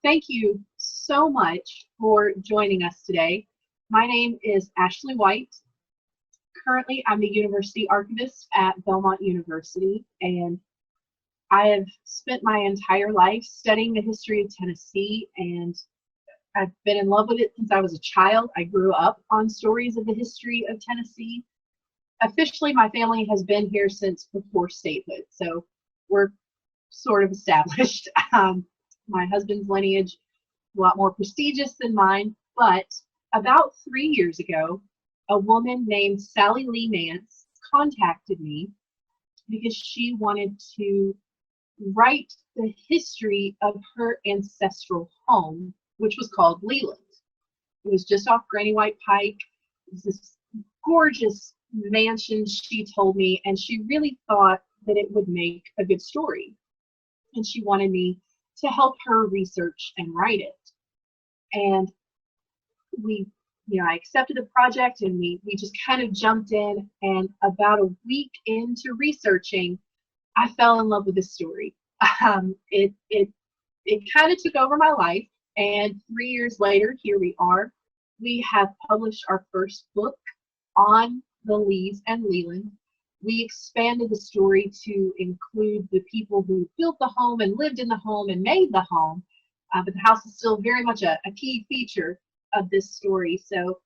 Thank you so much for joining us today. My name is Ashley White. Currently, I'm the University Archivist at Belmont University, and I have spent my entire life studying the history of Tennessee, and I've been in love with it since I was a child. I grew up on stories of the history of Tennessee. Officially, my family has been here since before statehood, so we're sort of established. My husband's lineage a lot more prestigious than mine, but about 3 years ago, a woman named Sally Lee Nance contacted me because she wanted to write the history of her ancestral home, which was called Lealand. It was just off Granny White Pike. It was this gorgeous mansion, she told me, and she really thought that it would make a good story. And she wanted me to help her research and write it. And I accepted the project, and we just kind of jumped in, and about a week into researching, I fell in love with this story. It kind of took over my life, and 3 years later, here we are. We have published our first book on the Leas and Leland. We expanded the story to include the people who built the home and lived in the home and made the home, but the house is still very much a key feature of this story. So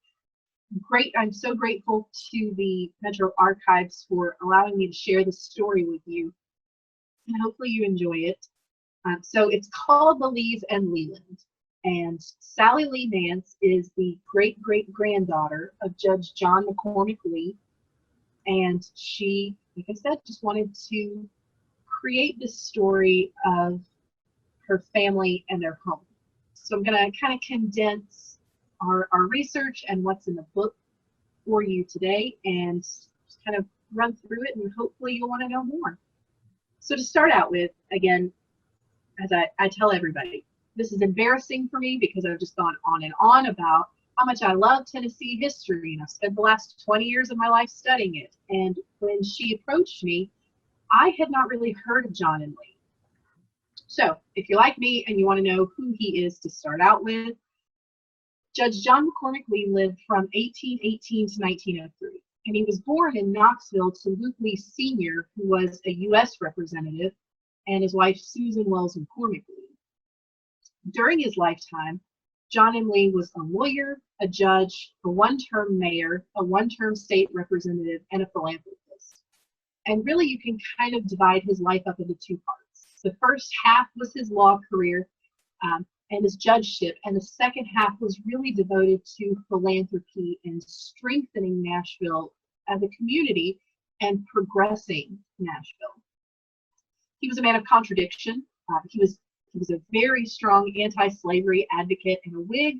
great! I'm so grateful to the Metro Archives for allowing me to share this story with you, and hopefully you enjoy it. So it's called The Leas and Leland, and Sally Lee Nance is the great-great-granddaughter of Judge John McCormick Lee, and she, like I said, just wanted to create this story of her family and their home. So I'm going to kind of condense our research and what's in the book for you today, and just kind of run through it, and hopefully you'll want to know more. So to start out with, again, as I tell everybody, this is embarrassing for me because I've just gone on and on about how much I love Tennessee history, and I've spent the last 20 years of my life studying it. And when she approached me, I had not really heard of John and Lee. So if you're like me and you want to know who he is to start out with, Judge John McCormick Lee lived from 1818 to 1903, and he was born in Knoxville to Luke Lee Sr., who was a U.S. representative, and his wife Susan Wells McCormick Lee. During his lifetime, John M. Lee was a lawyer, a judge, a one-term mayor, a one-term state representative, and a philanthropist. And really, you can kind of divide his life up into two parts. The first half was his law career and his judgeship, and the second half was really devoted to philanthropy and strengthening Nashville as a community and progressing Nashville. He was a man of contradiction. He was a very strong anti-slavery advocate and a Whig,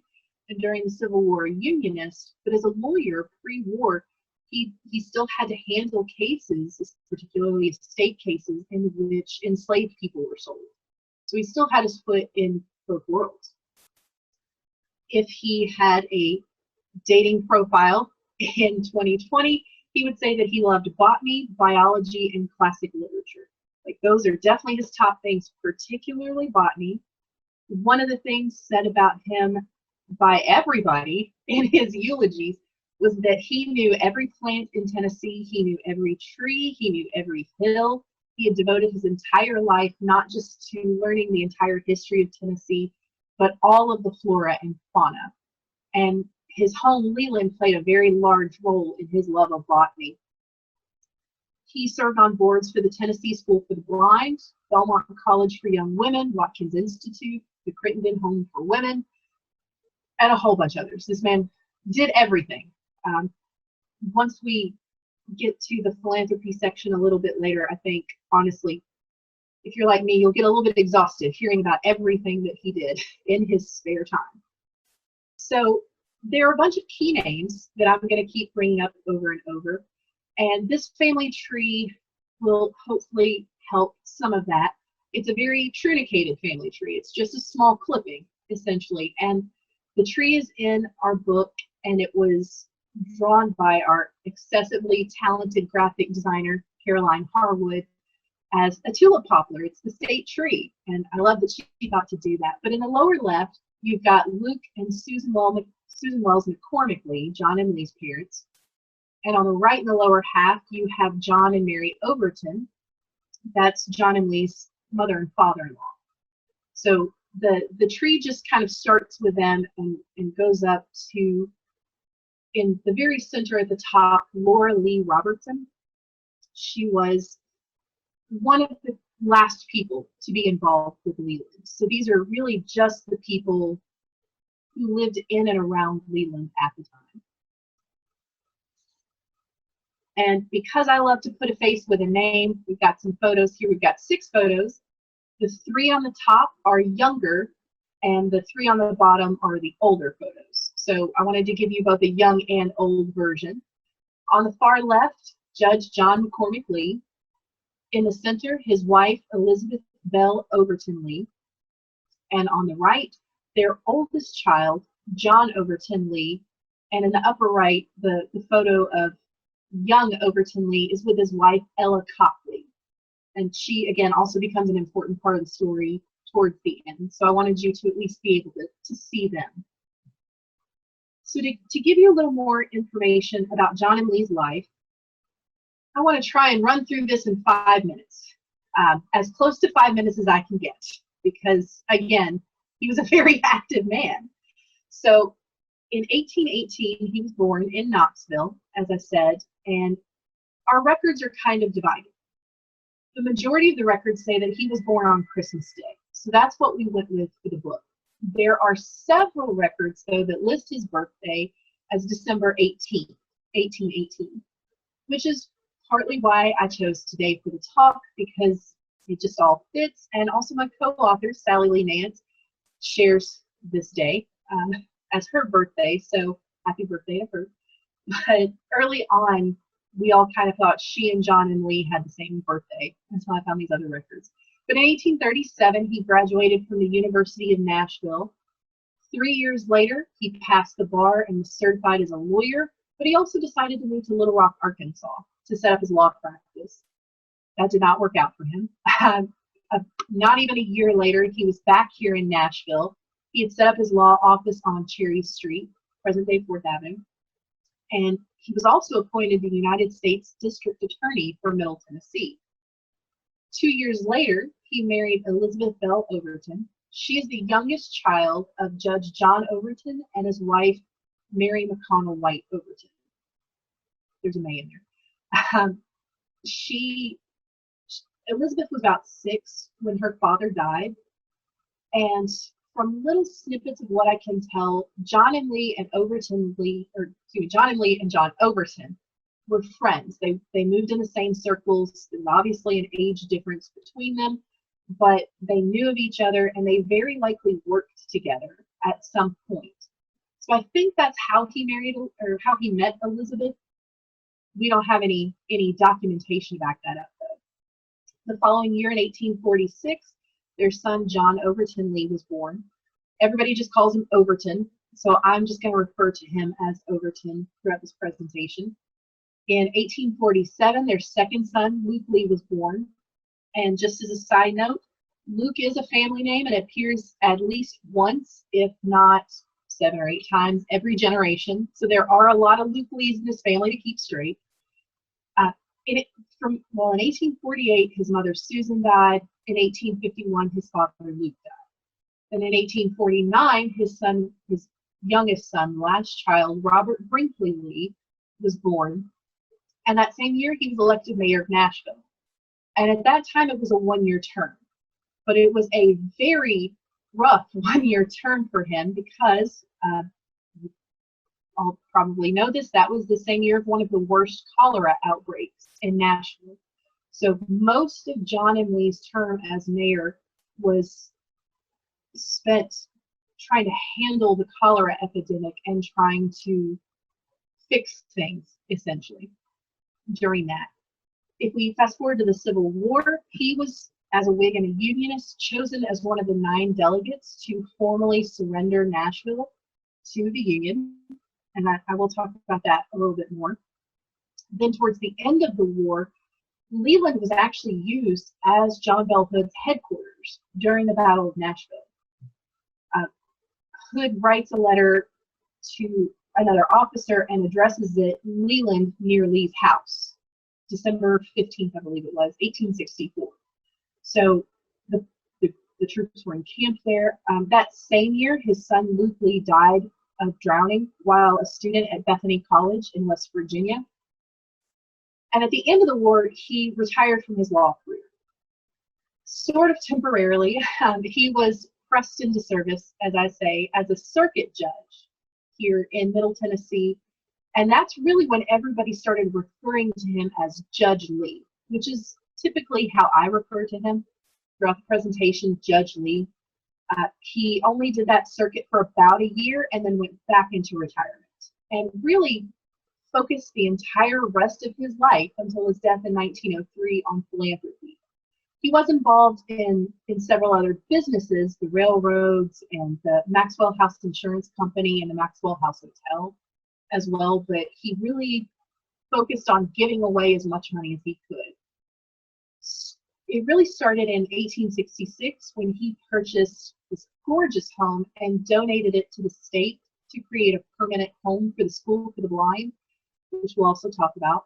and during the Civil War, a Unionist. But as a lawyer pre-war, he still had to handle cases, particularly estate cases, in which enslaved people were sold. So he still had his foot in both worlds. If he had a dating profile in 2020, he would say that he loved botany, biology, and classic literature. Like, those are definitely his top things, particularly botany. One of the things said about him by everybody in his eulogies was that he knew every plant in Tennessee, he knew every tree, he knew every hill. He had devoted his entire life not just to learning the entire history of Tennessee, but all of the flora and fauna. And his home, Lealand, played a very large role in his love of botany. He served on boards for the Tennessee School for the Blind, Belmont College for Young Women, Watkins Institute, the Crittenden Home for Women, and a whole bunch of others. This man did everything. Once we get to the philanthropy section a little bit later, I think, honestly, if you're like me, you'll get a little bit exhausted hearing about everything that he did in his spare time. So there are a bunch of key names that I'm going to keep bringing up over and over. And this family tree will hopefully help some of that. It's a very trunicated family tree. It's just a small clipping, essentially. And the tree is in our book, and it was drawn by our excessively talented graphic designer, Caroline Harwood. as a tulip poplar. It's the state tree, and I love that she got to do that. But in the lower left, you've got Luke and Susan Wells McCormick Lee, John and Lee's parents. And on the right in the lower half, you have John and Mary Overton. That's John and Lee's mother and father-in-law. So the tree just kind of starts with them and goes up to, in the very center at the top, Laura Lee Robertson. She was one of the last people to be involved with Lealand. So these are really just the people who lived in and around Lealand at the time. And because I love to put a face with a name, we've got some photos here. We've got 6 photos. The 3 on the top are younger, and the 3 on the bottom are the older photos. So I wanted to give you both a young and old version. On the far left, Judge John McCormick Lee. In the center, his wife, Elizabeth Bell Overton Lee. And on the right, their oldest child, John Overton Lee. And in the upper right, the photo of young Overton Lee is with his wife, Ella Copley. And she, again, also becomes an important part of the story towards the end. So I wanted you to at least be able to see them. So to give you a little more information about John and Lee's life, I want to try and run through this in 5 minutes, as close to 5 minutes as I can get, because, again, he was a very active man. So in 1818, he was born in Knoxville, as I said, and our records are kind of divided. The majority of the records say that he was born on Christmas Day, so that's what we went with for the book. There are several records, though, that list his birthday as December 18th, 1818, which is partly why I chose today for the talk, because it just all fits, and also my co-author, Sally Lee Nance, shares this day as her birthday, so happy birthday to her. But early on, we all kind of thought she and John and Lee had the same birthday until I found these other records. But in 1837, he graduated from the University of Nashville. 3 years later, he passed the bar and was certified as a lawyer, but he also decided to move to Little Rock, Arkansas to set up his law practice. That did not work out for him. Not even a year later, he was back here in Nashville. He had set up his law office on Cherry Street, present-day 4th Avenue, and he was also appointed the United States District Attorney for Middle Tennessee. 2 years later, he married Elizabeth Bell Overton. She is the youngest child of Judge John Overton and his wife, Mary McConnell White Overton. There's a May in there. Elizabeth was about 6 when her father died, and from little snippets of what I can tell, John and Lee and John Overton were friends. They moved in the same circles. There's obviously an age difference between them, but they knew of each other, and they very likely worked together at some point. So I think that's how he married, or how he met Elizabeth. We don't have any documentation to back that up, though. The following year, in 1846, their son John Overton Lee was born. Everybody just calls him Overton, so I'm just going to refer to him as Overton throughout this presentation. In 1847, their second son, Luke Lee, was born. And just as a side note, Luke is a family name and appears at least once, if not 7 or 8 times, every generation. So there are a lot of Luke Lees in this family to keep straight. In 1848, his mother Susan died. In 1851, his father Luke died. And in 1849, his youngest son, last child, Robert Brinkley Lee, was born. And that same year, he was elected mayor of Nashville. And at that time, it was a 1-year term. But it was a very rough 1-year term for him because, I'll probably know this, that was the same year of one of the worst cholera outbreaks in Nashville. So most of John and Lee's term as mayor was spent trying to handle the cholera epidemic and trying to fix things, essentially, during that. If we fast forward to the Civil War, he was, as a Whig and a Unionist, chosen as one of the 9 delegates to formally surrender Nashville to the Union. And I will talk about that a little bit more. Then towards the end of the war, Lealand was actually used as John Bell Hood's headquarters during the Battle of Nashville. Hood writes a letter to another officer and addresses it Lealand near Lee's house, December 15th, I believe it was, 1864. So the troops were encamped there. That same year, his son Luke Lee died of drowning while a student at Bethany College in West Virginia. And at the end of the war, he retired from his law career. Sort of temporarily, he was pressed into service, as I say, as a circuit judge here in Middle Tennessee. And that's really when everybody started referring to him as Judge Lee, which is typically how I refer to him throughout the presentation, Judge Lee. He only did that circuit for about a year and then went back into retirement and really focused the entire rest of his life until his death in 1903 on philanthropy. He was involved in several other businesses, the railroads and the Maxwell House Insurance Company and the Maxwell House Hotel as well, but he really focused on giving away as much money as he could. It really started in 1866 when he purchased this gorgeous home and donated it to the state to create a permanent home for the School for the Blind, which we'll also talk about.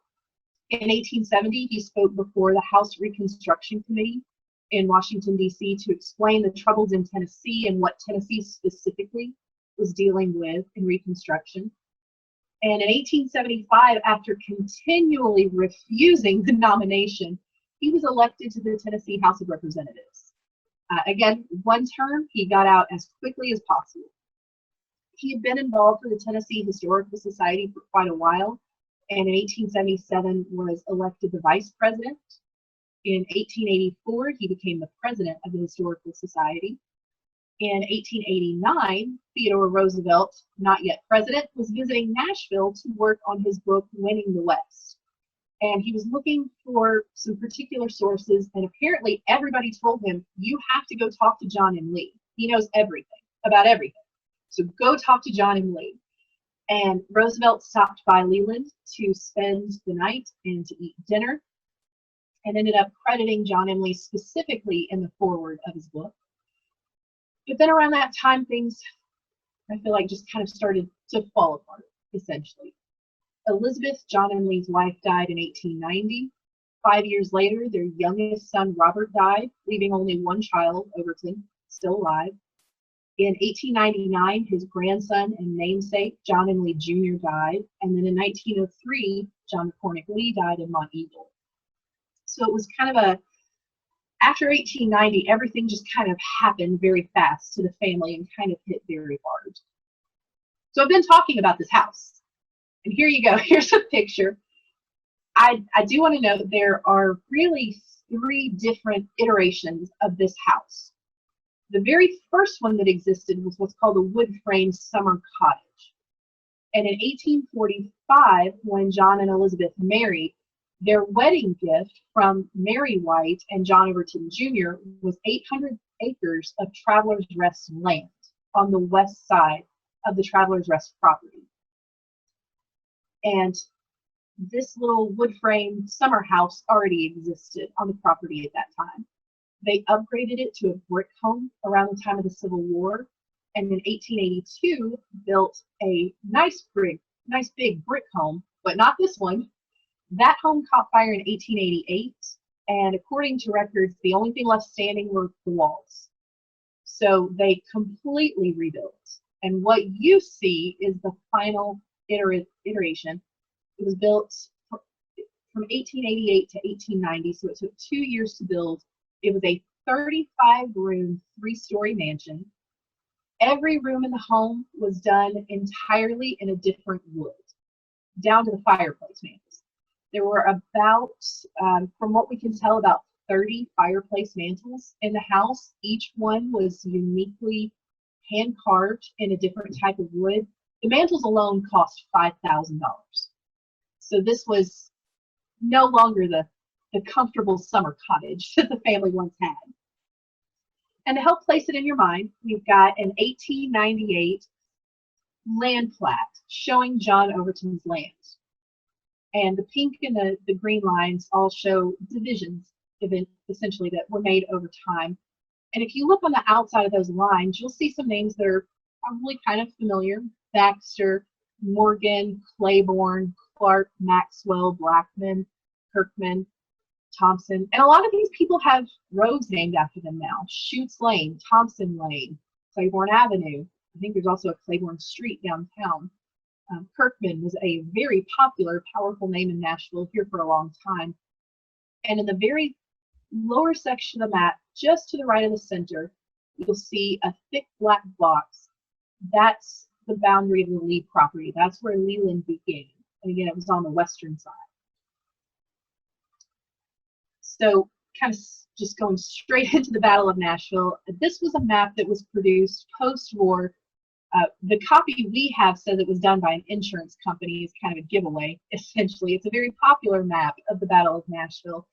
In 1870, he spoke before the House Reconstruction Committee in Washington, D.C. to explain the troubles in Tennessee and what Tennessee specifically was dealing with in Reconstruction. And in 1875, after continually refusing the nomination, he was elected to the Tennessee House of Representatives. Again, one term, he got out as quickly as possible. He had been involved with the Tennessee Historical Society for quite a while, and in 1877 was elected the vice president. In 1884, he became the president of the Historical Society. In 1889, Theodore Roosevelt, not yet president, was visiting Nashville to work on his book, Winning the West. And he was looking for some particular sources, and apparently everybody told him, you have to go talk to John M. Lee. He knows everything, about everything. So go talk to John M. Lee. And Roosevelt stopped by Lealand to spend the night and to eat dinner, and ended up crediting John M. Lee specifically in the foreword of his book. But then around that time, things, I feel like, just kind of started to fall apart, essentially. Elizabeth, John M. Lee's wife, died in 1890. 5 years later, their youngest son, Robert, died, leaving only one child, Overton, still alive. In 1899, his grandson and namesake, John M. Lee Jr., died. And then in 1903, John McCormick Lee died in Monteagle. So it was kind of after 1890, everything just kind of happened very fast to the family and kind of hit very hard. So I've been talking about this house. And here you go. Here's a picture. I do want to note there are really 3 different iterations of this house. The very first one that existed was what's called a wood frame summer cottage. And in 1845, when John and Elizabeth married, their wedding gift from Mary White and John Overton Jr. was 800 acres of Travelers Rest land on the west side of the Travelers Rest property. And this little wood frame summer house already existed on the property at that time. They upgraded it to a brick home around the time of the Civil War, and in 1882 built a nice big brick home, but not this one. That home caught fire in 1888, and according to records, the only thing left standing were the walls. So they completely rebuilt. And what you see is the final iteration. It was built from 1888 to 1890, so it took 2 years to build. It was a 35-room, 3-story mansion. Every room in the home was done entirely in a different wood, down to the fireplace mantles. There were about, from what we can tell, about 30 fireplace mantles in the house. Each one was uniquely hand-carved in a different type of wood. The mantles alone cost $5,000. So this was no longer the comfortable summer cottage that the family once had. And to help place it in your mind, we've got an 1898 land plat showing John Overton's land. And the pink and the green lines all show divisions, essentially, that were made over time. And if you look on the outside of those lines, you'll see some names that are probably kind of familiar: Baxter, Morgan, Claiborne, Clark, Maxwell, Blackman, Kirkman, Thompson. And a lot of these people have roads named after them now: Chutes Lane, Thompson Lane, Claiborne Avenue. I think there's also a Claiborne Street downtown. Kirkman was a very popular, powerful name in Nashville here for a long time. And in the very lower section of the map, just to the right of the center, you'll see a thick black box. That's the boundary of the Lee property. That's where Lealand began. And again, it was on the western side. So kind of just going straight into the Battle of Nashville, this was a map that was produced post-war. The copy we have says it was done by an insurance company. Is kind of a giveaway, essentially. It's a very popular map of the Battle of Nashville.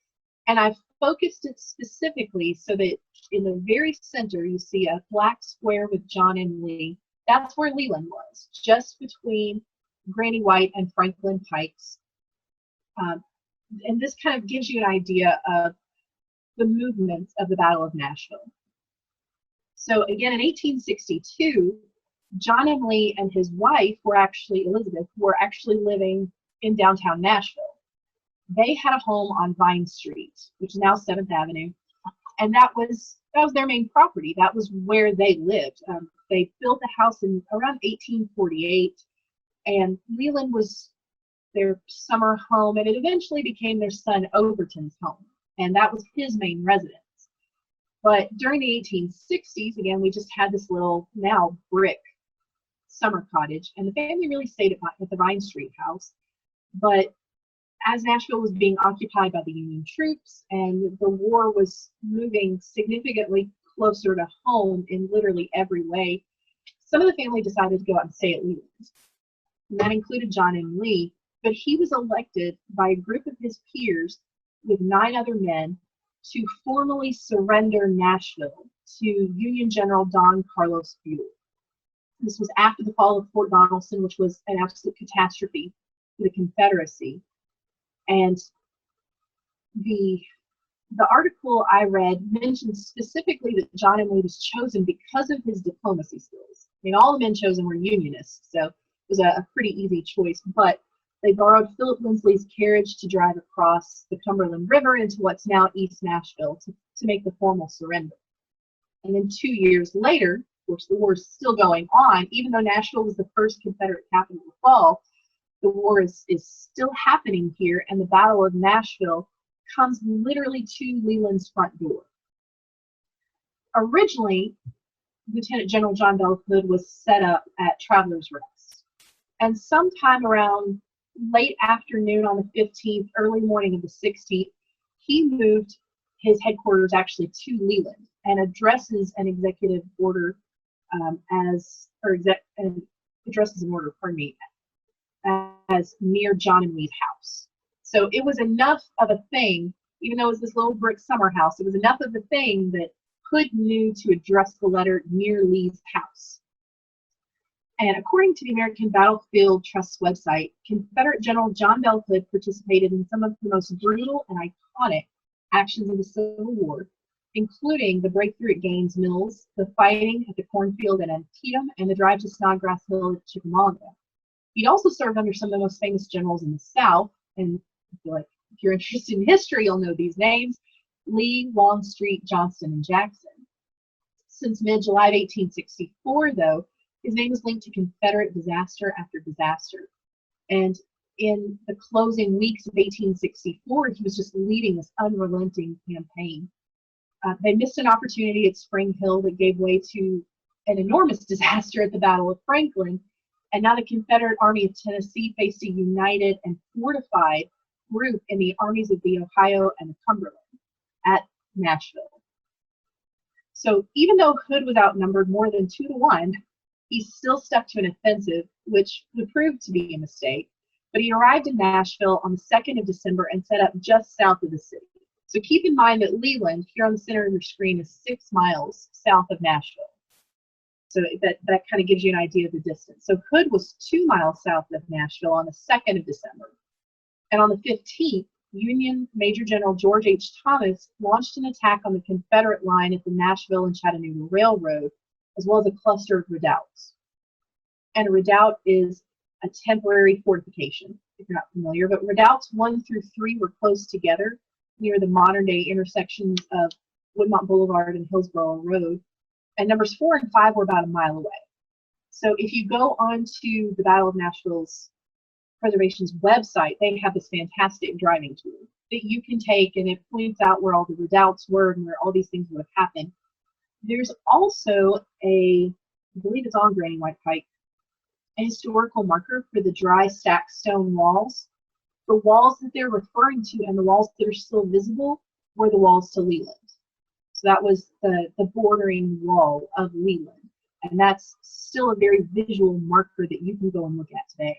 And I've focused it specifically so that in the very center you see a black square with John M. Lee. That's where Lealand was, just between Granny White and Franklin Pikes. And this kind of gives you an idea of the movements of the Battle of Nashville. So again, in 1862, John M. Lee and his wife Elizabeth, were actually living in downtown Nashville. They had a home on Vine Street, which is now 7th Avenue, and that was their main property. That was where they lived. They built a house in around 1848, and Lealand was their summer home, and it eventually became their son Overton's home, and that was his main residence. But during the 1860s, again, we just had this little, now brick, summer cottage, and the family really stayed at the Vine Street house. But as Nashville was being occupied by the Union troops and the war was moving significantly closer to home in literally every way, some of the family decided to go out and stay at Lealand. And that included John M. Lee, but he was elected by a group of his peers with 9 other men to formally surrender Nashville to Union General Don Carlos Buell. This was after the fall of Fort Donelson, which was an absolute catastrophe for the Confederacy. And the article I read mentioned specifically that John M. Lee was chosen because of his diplomacy skills. I mean, all the men chosen were Unionists, so it was a pretty easy choice. But they borrowed Philip Linsley's carriage to drive across the Cumberland River into what's now East Nashville to make the formal surrender. And then 2 years later, of course, the war is still going on. Even though Nashville was the first Confederate capital to fall, the war is still happening here, and the Battle of Nashville comes literally to Lealand's front door. Originally, Lieutenant General John Bell Hood was set up at Travelers Rest, and sometime around late afternoon on the 15th, early morning of the 16th, he moved his headquarters actually to Lealand and addresses an executive order as near John and Lee's house. So it was enough of a thing, even though it was this little brick summer house, it was enough of a thing that Hood knew to address the letter near Lee's house. And according to the American Battlefield Trust's website, Confederate General John Bell Hood participated in some of the most brutal and iconic actions of the Civil War, including the breakthrough at Gaines Mills, the fighting at the cornfield at Antietam, and the drive to Snodgrass Hill at Chickamauga. He'd also served under some of the most famous generals in the South, and I feel like if you're interested in history, you'll know these names: Lee, Longstreet, Johnston, and Jackson. Since mid-July of 1864, though, his name is linked to Confederate disaster after disaster. And in the closing weeks of 1864, he was just leading this unrelenting campaign. They missed an opportunity at Spring Hill that gave way to an enormous disaster at the Battle of Franklin, and now the Confederate Army of Tennessee faced a united and fortified group in the armies of the Ohio and the Cumberland at Nashville. So even though Hood was outnumbered more than 2-to-1, he still stuck to an offensive, which would prove to be a mistake. But he arrived in Nashville on the 2nd of December and set up just south of the city. So keep in mind that Lealand, here on the center of your screen, is 6 miles south of Nashville. So that kind of gives you an idea of the distance. So Hood was 2 miles south of Nashville on the 2nd of December. And on the 15th, Union Major General George H. Thomas launched an attack on the Confederate line at the Nashville and Chattanooga Railroad, as well as a cluster of redoubts. And a redoubt is a temporary fortification, if you're not familiar, but redoubts 1 through 3 were close together near the modern-day intersections of Woodmont Boulevard and Hillsborough Road, and numbers 4 and 5 were about a mile away. So if you go onto the Battle of Nashville's Preservation's website, they have this fantastic driving tool that you can take, and it points out where all the redoubts were and where all these things would have happened. There's also I believe it's on Granny White Pike, a historical marker for the dry stacked stone walls. The walls that they're referring to and the walls that are still visible were the walls to Lealand. So that was the bordering wall of Lealand. And that's still a very visual marker that you can go and look at today.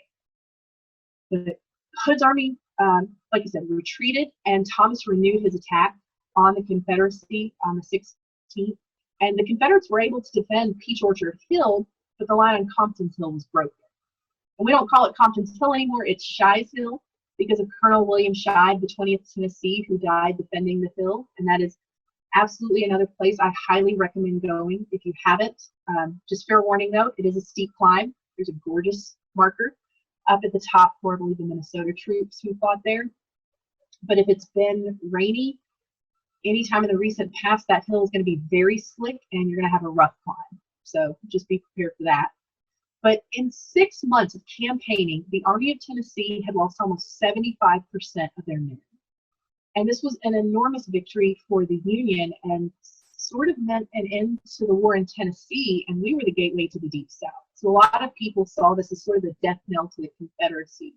But Hood's army, like I said, retreated, and Thomas renewed his attack on the Confederacy on the 16th. And the Confederates were able to defend Peach Orchard Hill, but the line on Compton's Hill was broken. And we don't call it Compton's Hill anymore, it's Shies Hill, because of Colonel William Shied, the 20th Tennessee, who died defending the hill. And that is absolutely another place I highly recommend going if you haven't. Just fair warning though, it is a steep climb. There's a gorgeous marker up at the top for, I believe, the Minnesota troops who fought there. But if it's been rainy, anytime in the recent past, that hill is going to be very slick and you're going to have a rough climb. So just be prepared for that. But in 6 months of campaigning, the Army of Tennessee had lost almost 75% of their men. And this was an enormous victory for the Union and sort of meant an end to the war in Tennessee, and we were the gateway to the Deep South. So a lot of people saw this as sort of the death knell to the Confederacy.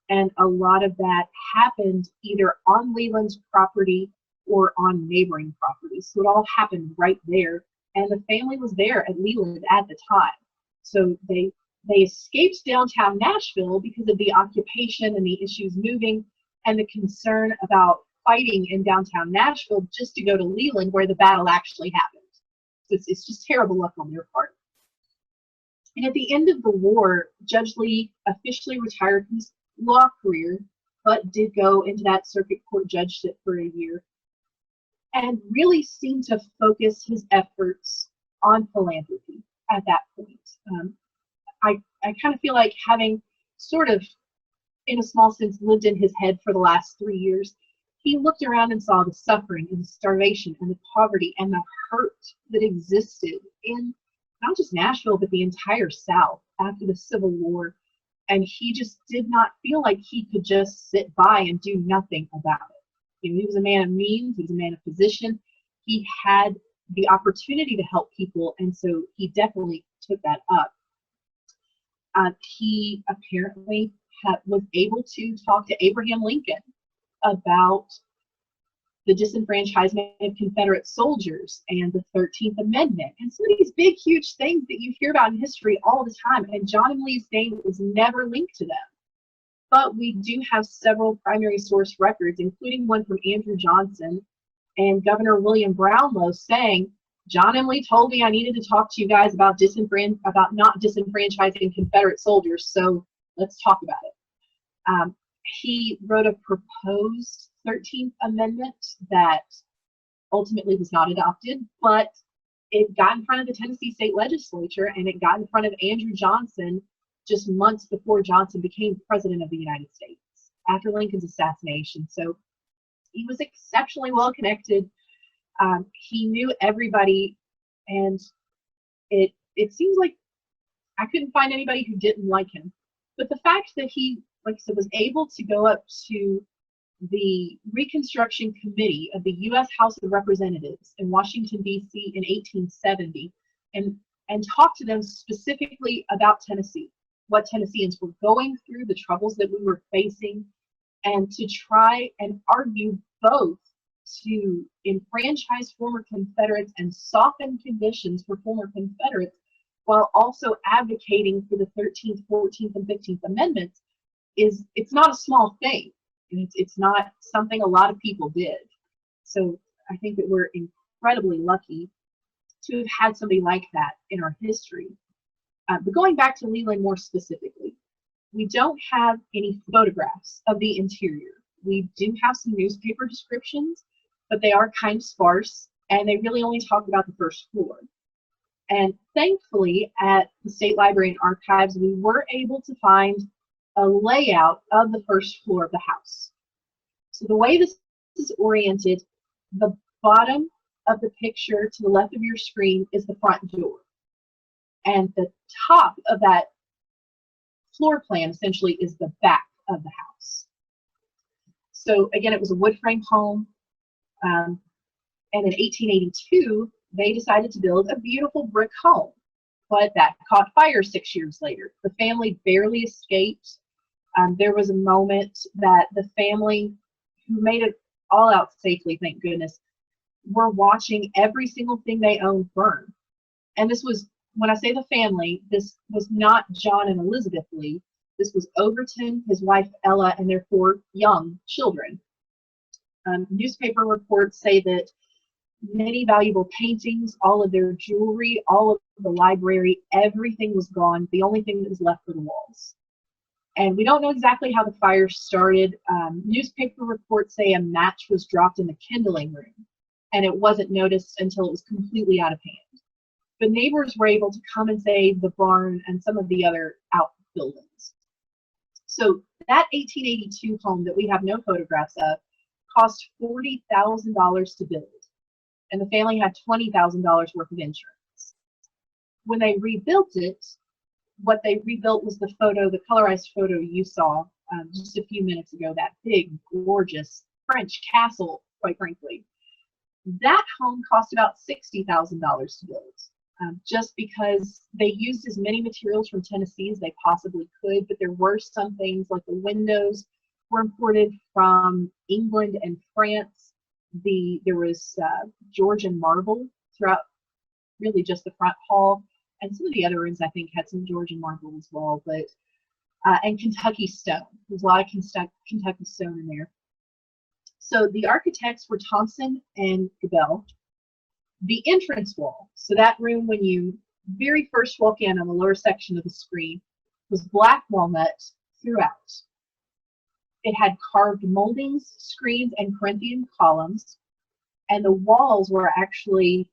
And a lot of that happened either on Leland's property or on neighboring properties. So it all happened right there. And the family was there at Leland at the time. So they escaped downtown Nashville because of the occupation and the issues moving and the concern about fighting in downtown Nashville just to go to Leland where the battle actually happened. So it's just terrible luck on their part. And at the end of the war, Judge Lee officially retired from his law career, but did go into that circuit court judgeship for a year and really seemed to focus his efforts on philanthropy at that point. I kind of feel like, having sort of, in a small sense, lived in his head for the last 3 years, he looked around and saw the suffering and the starvation and the poverty and the hurt that existed in not just Nashville, but the entire South after the Civil War. And he just did not feel like he could just sit by and do nothing about it. You know, he was a man of means, he was a man of position. He had the opportunity to help people, and so he definitely took that up. He apparently was able to talk to Abraham Lincoln about the disenfranchisement of Confederate soldiers and the 13th Amendment and some of these big, huge things that you hear about in history all the time, and John M. Lee's name was never linked to them. But we do have several primary source records, including one from Andrew Johnson and Governor William Brownlow, saying, John M. Lee told me I needed to talk to you guys about not disenfranchising Confederate soldiers, so let's talk about it. He wrote a proposed 13th Amendment that ultimately was not adopted, but it got in front of the Tennessee State Legislature, and it got in front of Andrew Johnson just months before Johnson became President of the United States after Lincoln's assassination. So he was exceptionally well connected. He knew everybody, and it seems like I couldn't find anybody who didn't like him. But the fact that he, like I said, was able to go up to the Reconstruction Committee of the U.S. House of Representatives in Washington, D.C. in 1870 and talk to them specifically about Tennessee, what Tennesseans were going through, the troubles that we were facing, and to try and argue both to enfranchise former Confederates and soften conditions for former Confederates while also advocating for the 13th, 14th, and 15th Amendments it's not a small thing. It's not something a lot of people did. So I think that we're incredibly lucky to have had somebody like that in our history. But going back to Leland more specifically, We don't have any photographs of the interior. We do have some newspaper descriptions, but they are kind of sparse, and they really only talk about the first floor. And thankfully, at the State Library and Archives, we were able to find a layout of the first floor of the house. So the way this is oriented, the bottom of the picture to the left of your screen is the front door. And the top of that floor plan essentially is the back of the house. So again, it was a wood frame home. And in 1882, they decided to build a beautiful brick home. But that caught fire 6 years later. The family barely escaped. There was a moment that the family, who made it all out safely, thank goodness, were watching every single thing they owned burn. And this was, when I say the family, this was not John and Elizabeth Lee. This was Overton, his wife Ella, and their 4 young children. Newspaper reports say that many valuable paintings, all of their jewelry, all of the library, everything was gone. The only thing that was left were the walls. And we don't know exactly how the fire started. Newspaper reports say a match was dropped in the kindling room, and it wasn't noticed until it was completely out of hand. But neighbors were able to come and save the barn and some of the other outbuildings. So that 1882 home that we have no photographs of cost $40,000 to build, and the family had $20,000 worth of insurance. When they rebuilt it, what they rebuilt was the photo, the colorized photo you saw just a few minutes ago, that big, gorgeous French castle, quite frankly. That home cost about $60,000 to build, just because they used as many materials from Tennessee as they possibly could, but there were some things like the windows were imported from England and France. There was Georgian marble throughout really just the front hall, and some of the other rooms I think had some Georgian marble as well, but and Kentucky stone. There's a lot of Kentucky stone in there. So the architects were Thompson and Gabel. The entrance wall, so that room when you very first walk in on the lower section of the screen, was black walnut throughout. It had carved moldings, screens, and Corinthian columns, and the walls were actually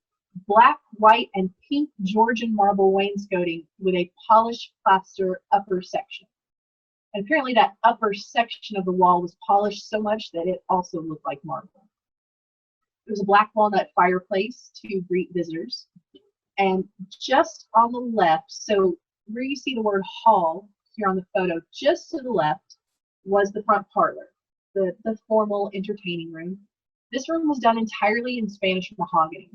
black, white, and pink Georgian marble wainscoting with a polished plaster upper section. And apparently that upper section of the wall was polished so much that it also looked like marble. There was a black walnut fireplace to greet visitors. And just on the left, so where you see the word hall here on the photo, just to the left was the front parlor, the formal entertaining room. This room was done entirely in Spanish mahogany.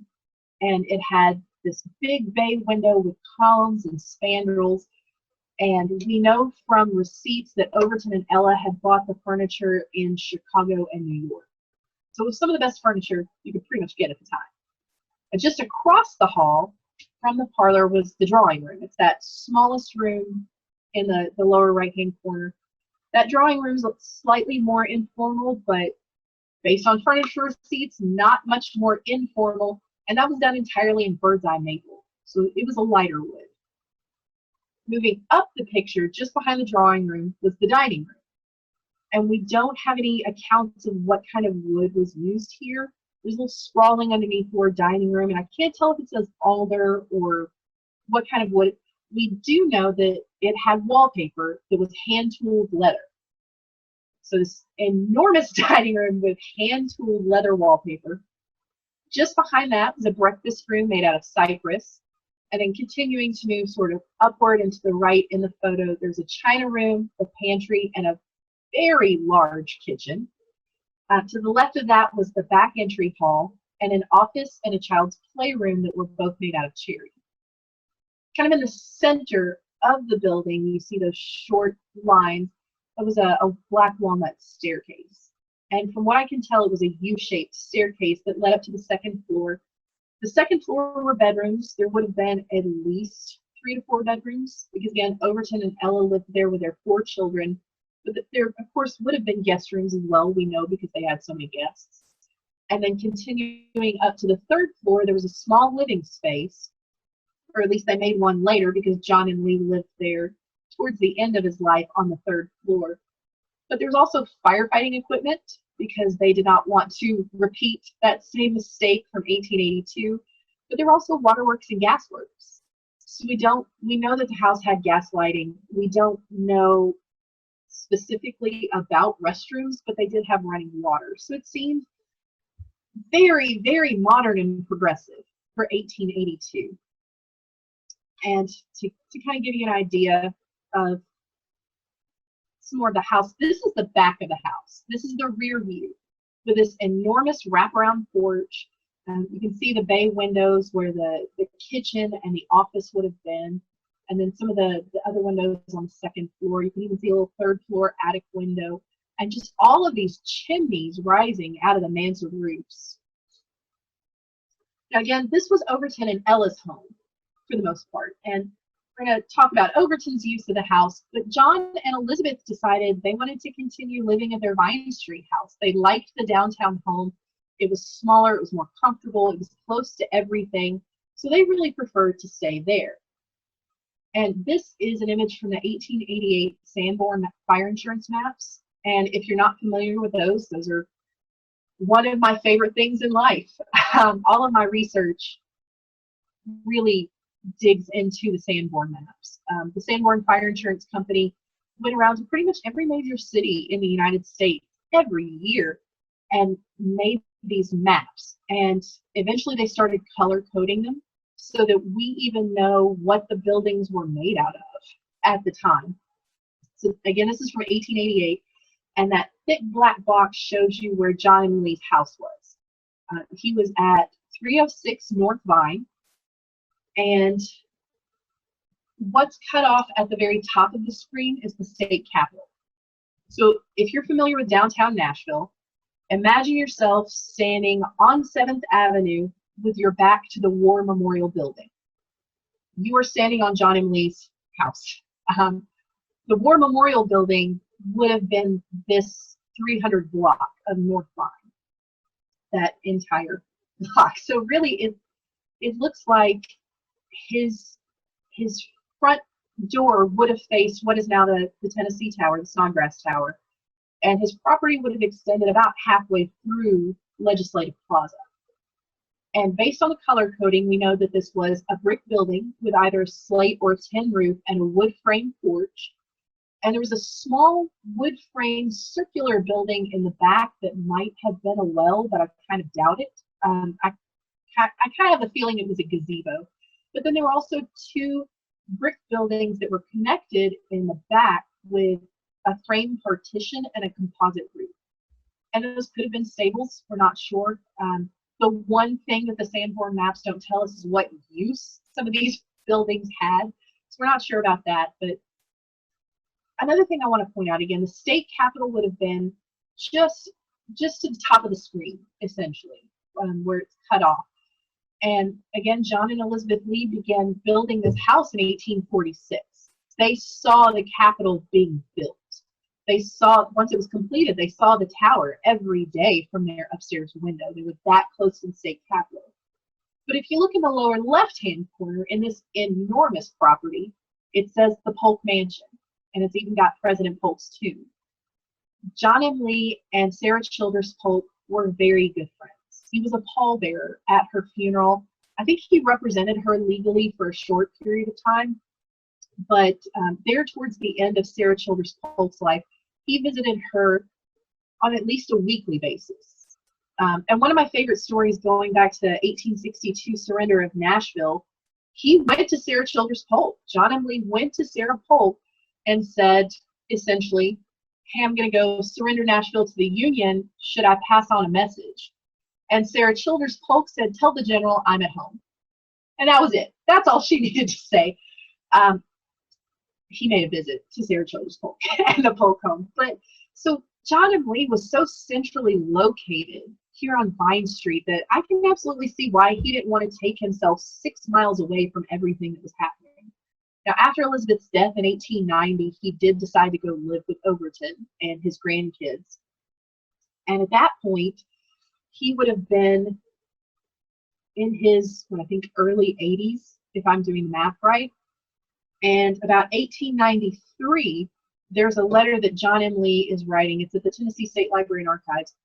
And it had this big bay window with columns and spandrels. And we know from receipts that Overton and Ella had bought the furniture in Chicago and New York. So it was some of the best furniture you could pretty much get at the time. And just across the hall from the parlor was the drawing room. It's that smallest room in the lower right-hand corner. That drawing room looks slightly more informal, but based on furniture receipts, not much more informal. And that was done entirely in bird's eye maple. So it was a lighter wood. Moving up the picture, just behind the drawing room, was the dining room. And we don't have any accounts of what kind of wood was used here. There's a little scrawling underneath the word dining room, and I can't tell if it says alder or what kind of wood. We do know that it had wallpaper that was hand-tooled leather. So this enormous dining room with hand-tooled leather wallpaper. Just behind that was a breakfast room made out of cypress. And then continuing to move sort of upward and to the right in the photo, there's a china room, a pantry, and a very large kitchen. To the left of that was the back entry hall and an office and a child's playroom that were both made out of cherry. Kind of in the center of the building, you see those short lines. That was a black walnut staircase. And from what I can tell, it was a U-shaped staircase that led up to the second floor. The second floor were bedrooms. There would have been at least 3 to 4 bedrooms because, again, Overton and Ella lived there with their 4 children. But there, of course, would have been guest rooms as well, we know, because they had so many guests. And then continuing up to the 3rd floor, there was a small living space, or at least they made one later because John and Lee lived there towards the end of his life on the third floor. But there's also firefighting equipment because they did not want to repeat that same mistake from 1882. But there were also waterworks and gasworks. So we know that the house had gas lighting. We don't know specifically about restrooms, but they did have running water. So it seemed very, very modern and progressive for 1882. And to kind of give you an idea of some more of the house, this is the back of the house. This is the rear view with this enormous wraparound porch. You can see the bay windows where the kitchen and the office would have been. And then some of the other windows on the second floor. You can even see a little third floor attic window. And just all of these chimneys rising out of the mansard roofs. Now again, this was Overton and Ella's home for the most part. And we're going to talk about Overton's use of the house. But John and Elizabeth decided they wanted to continue living at their Vine Street house. They liked the downtown home. It was smaller, it was more comfortable, it was close to everything. So they really preferred to stay there. And this is an image from the 1888 Sanborn fire insurance maps. And if you're not familiar with those are one of my favorite things in life. All of my research really digs into the Sanborn maps. The Sanborn Fire Insurance Company went around to pretty much every major city in the United States every year and made these maps. And eventually they started color coding them so that we even know what the buildings were made out of at the time. So again, this is from 1888, and that thick black box shows you where John and Lee's house was. He was at 306 North Vine, and what's cut off at the very top of the screen is the state capitol. So if you're familiar with downtown Nashville, imagine yourself standing on 7th Avenue with your back to the War Memorial Building. You are standing on John and Lee's house. The War Memorial Building would have been this 300 block of North Vine, that entire block. So really it looks like his front door would have faced what is now the Tennessee Tower, the Snodgrass Tower, and his property would have extended about halfway through Legislative Plaza. And based on the color coding, we know that this was a brick building with either a slate or tin roof and a wood frame porch. And there was a small wood frame circular building in the back that might have been a well, but I kind of doubt it. I kind of have a feeling it was a gazebo. But then there were also two brick buildings that were connected in the back with a frame partition and a composite roof. And those could have been stables, we're not sure. The one thing that the Sanborn maps don't tell us is what use some of these buildings had. So we're not sure about that. But another thing I want to point out again, the state capitol would have been just to the top of the screen, essentially, where it's cut off. And again, John and Elizabeth Lee began building this house in 1846. They saw the Capitol being built. They saw, once it was completed, they saw the tower every day from their upstairs window. They were that close to the state capitol. But if you look in the lower left-hand corner in this enormous property, it says the Polk Mansion, and it's even got President Polk's tomb. John M. Lee and Sarah Childers Polk were very good friends. He was a pallbearer at her funeral. I think he represented her legally for a short period of time, but there towards the end of Sarah Childers Polk's life, he visited her on at least a weekly basis. And one of my favorite stories going back to the 1862 surrender of Nashville, he went to Sarah Childers Polk. John M. Lee went to Sarah Polk and said, essentially, hey, I'm going to go surrender Nashville to the Union. Should I pass on a message? And Sarah Childers Polk said, tell the general I'm at home. And that was it. That's all she needed to say. He made a visit to Sarah Childers Polk and the Polk home. But so John M. Lee was so centrally located here on Vine Street that I can absolutely see why he didn't want to take himself 6 miles away from everything that was happening. Now, after Elizabeth's death in 1890, he did decide to go live with Overton and his grandkids. And at that point, he would have been in his, I think, early 80s, if I'm doing the math right. And about 1893, there's a letter that John M. Lee is writing. It's at the Tennessee State Library and Archives.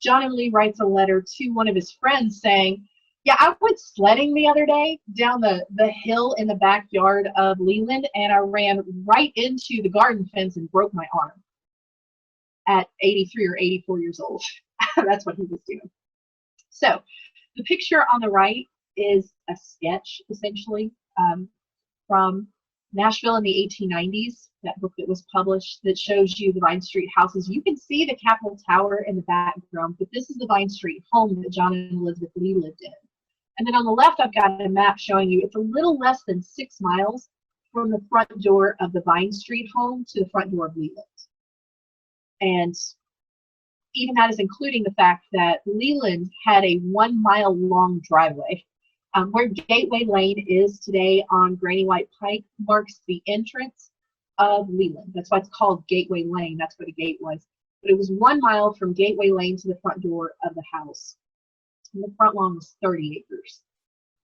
John M. Lee writes a letter to one of his friends saying, yeah, I went sledding the other day down the hill in the backyard of Lealand, and I ran right into the garden fence and broke my arm at 83 or 84 years old. That's what he was doing. So the picture on the right is a sketch, essentially, from Nashville in the 1890s, that book that was published that shows you the Vine Street houses. You can see the Capitol Tower in the background, but this is the Vine Street home that John and Elizabeth Lee lived in. And then on the left, I've got a map showing you it's a little less than 6 miles from the front door of the Vine Street home to the front door of Lealand. And even that is including the fact that Lealand had a 1 mile long driveway. Where Gateway Lane is today on Granny White Pike marks the entrance of Lealand. That's why it's called Gateway Lane. That's where the gate was. But it was 1 mile from Gateway Lane to the front door of the house. And the front lawn was 30 acres.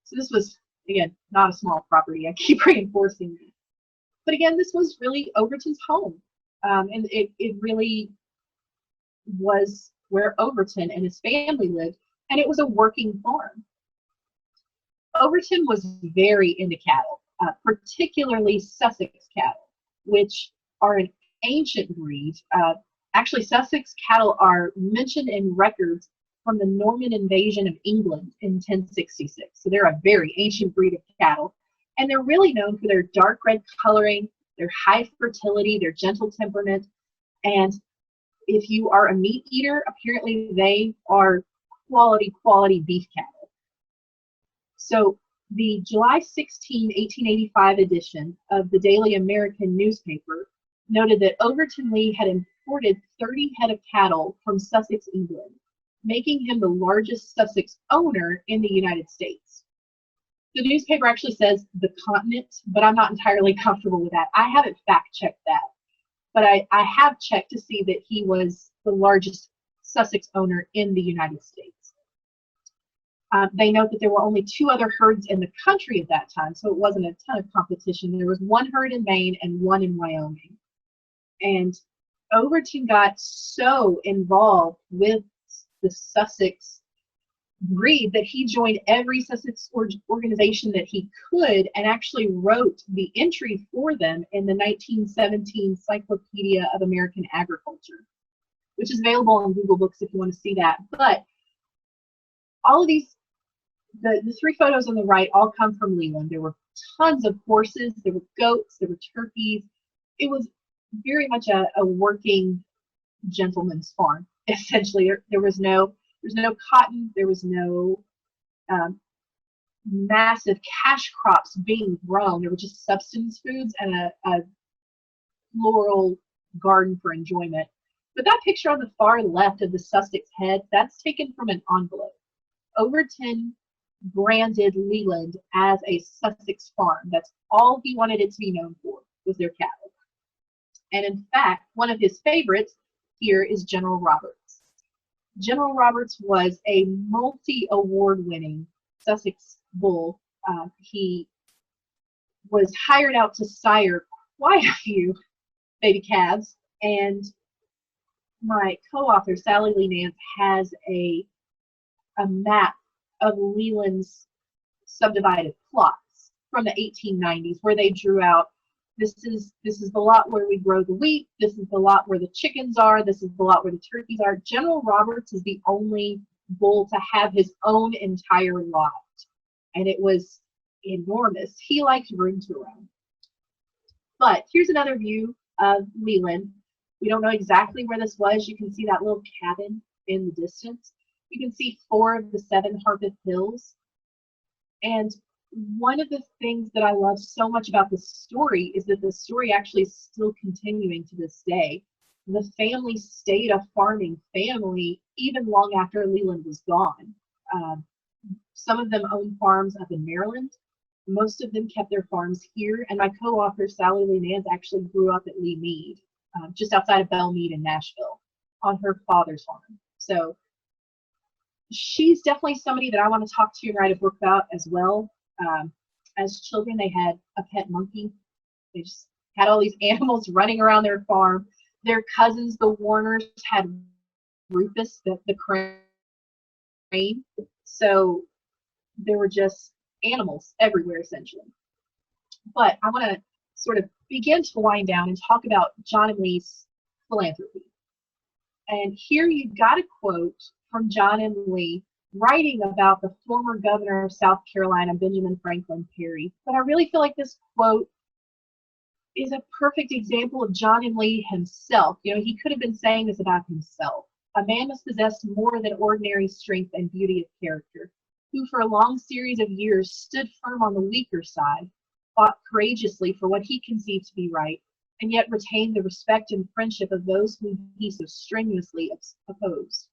So this was, again, not a small property. I keep reinforcing that. But again, this was really Overton's home. And it really was where Overton and his family lived. And it was a working farm. Overton was very into cattle, particularly Sussex cattle, which are an ancient breed. Actually, Sussex cattle are mentioned in records from the Norman invasion of England in 1066. So they're a very ancient breed of cattle. And they're really known for their dark red coloring, their high fertility, their gentle temperament. And if you are a meat eater, apparently they are quality beef cattle. So the July 16, 1885 edition of the Daily American newspaper noted that Overton Lee had imported 30 head of cattle from Sussex, England, making him the largest Sussex owner in the United States. The newspaper actually says the continent, but I'm not entirely comfortable with that. I haven't fact-checked that, but I have checked to see that he was the largest Sussex owner in the United States. They note that there were only 2 other herds in the country at that time, so it wasn't a ton of competition. There was 1 herd in Maine and 1 in Wyoming. And Overton got so involved with the Sussex breed that he joined every Sussex organization that he could and actually wrote the entry for them in the 1917 Encyclopedia of American Agriculture, which is available on Google Books if you want to see that. But all of these, the 3 photos on the right all come from Lealand. There were tons of horses, there were goats, there were turkeys. It was very much a working gentleman's farm, essentially. There was no cotton, there was no massive cash crops being grown. There were just subsistence foods and a floral garden for enjoyment. But that picture on the far left of the Sussex head, that's taken from an envelope. Overton branded Lealand as a Sussex farm. That's all he wanted it to be known for, was their cattle. And in fact, one of his favorites here is General Roberts. General Roberts was a multi-award winning Sussex bull. He was hired out to sire quite a few baby calves, and my co-author, Sally Lee Nance, has a map of Lealand's subdivided plots from the 1890s where they drew out, this is the lot where we grow the wheat, this is the lot where the chickens are, this is the lot where the turkeys are. General Roberts is the only bull to have his own entire lot, and it was enormous. He liked room to roam. But here's another view of Lealand. We don't know exactly where this was. You can see that little cabin in the distance. You can see 4 of the 7 Harpeth Hills. And one of the things that I love so much about this story is that the story actually is still continuing to this day. The family stayed a farming family even long after Lealand was gone. Some of them owned farms up in Maryland. Most of them kept their farms here. And my co-author, Sally Lee Nance, actually grew up at Lee Mead, just outside of Belle Mead in Nashville, on her father's farm. So she's definitely somebody that I want to talk to and write a book about as well. As children, they had a pet monkey, They just had all these animals running around their farm. Their cousins, the Warners, had Rufus, the crane. So there were just animals everywhere, essentially. But I want to sort of begin to wind down and talk about John M. Lee's philanthropy. And here you've got a quote from John M. Lee writing about the former governor of South Carolina, Benjamin Franklin Perry. But I really feel like this quote is a perfect example of John M. Lee himself. You know, he could have been saying this about himself. A man must possess more than ordinary strength and beauty of character, who for a long series of years stood firm on the weaker side, fought courageously for what he conceived to be right, and yet retained the respect and friendship of those whom he so strenuously opposed.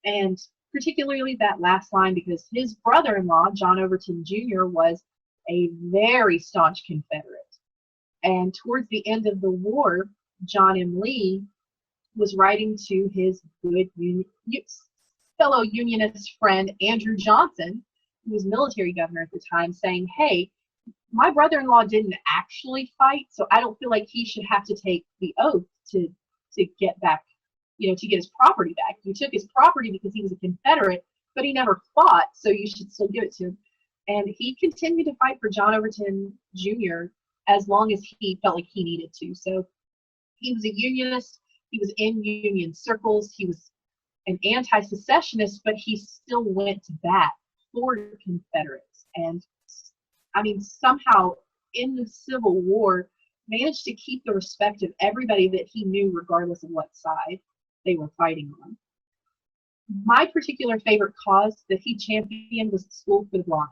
And particularly that last line, because his brother-in-law, John Overton Jr., was a very staunch Confederate. And towards the end of the war, John M. Lee was writing to his good fellow Unionist friend, Andrew Johnson, who was military governor at the time, saying, hey, my brother-in-law didn't actually fight, so I don't feel like he should have to take the oath to get back, you know, to get his property back. You took his property because he was a Confederate, but he never fought, so you should still give it to him. And he continued to fight for John Overton Jr. as long as he felt like he needed to. So he was a Unionist. He was in Union circles. He was an anti-secessionist, but he still went to bat for Confederates. And I mean, somehow in the Civil War, managed to keep the respect of everybody that he knew, regardless of what side they were fighting on. My particular favorite cause that he championed was the School for the Blind.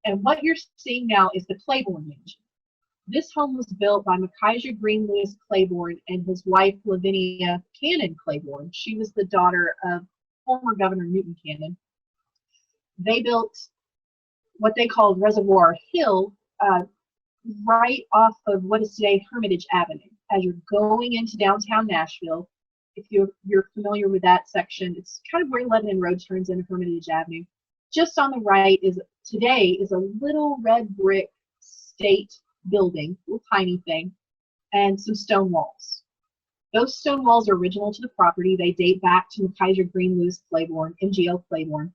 And what you're seeing now is the Claiborne Mansion. This home was built by Micaiah Green Lewis Claiborne and his wife, Lavinia Cannon Claiborne. She was the daughter of former Governor Newton Cannon. They built what they called Reservoir Hill, right off of what is today Hermitage Avenue. As you're going into downtown Nashville, if you're familiar with that section, it's kind of where Lebanon Road turns into Hermitage Avenue. Just on the right is a little red brick state building, a little tiny thing, and some stone walls. Those stone walls are original to the property. They date back to Micaiah Green Lewis Claiborne, MGL Claiborne.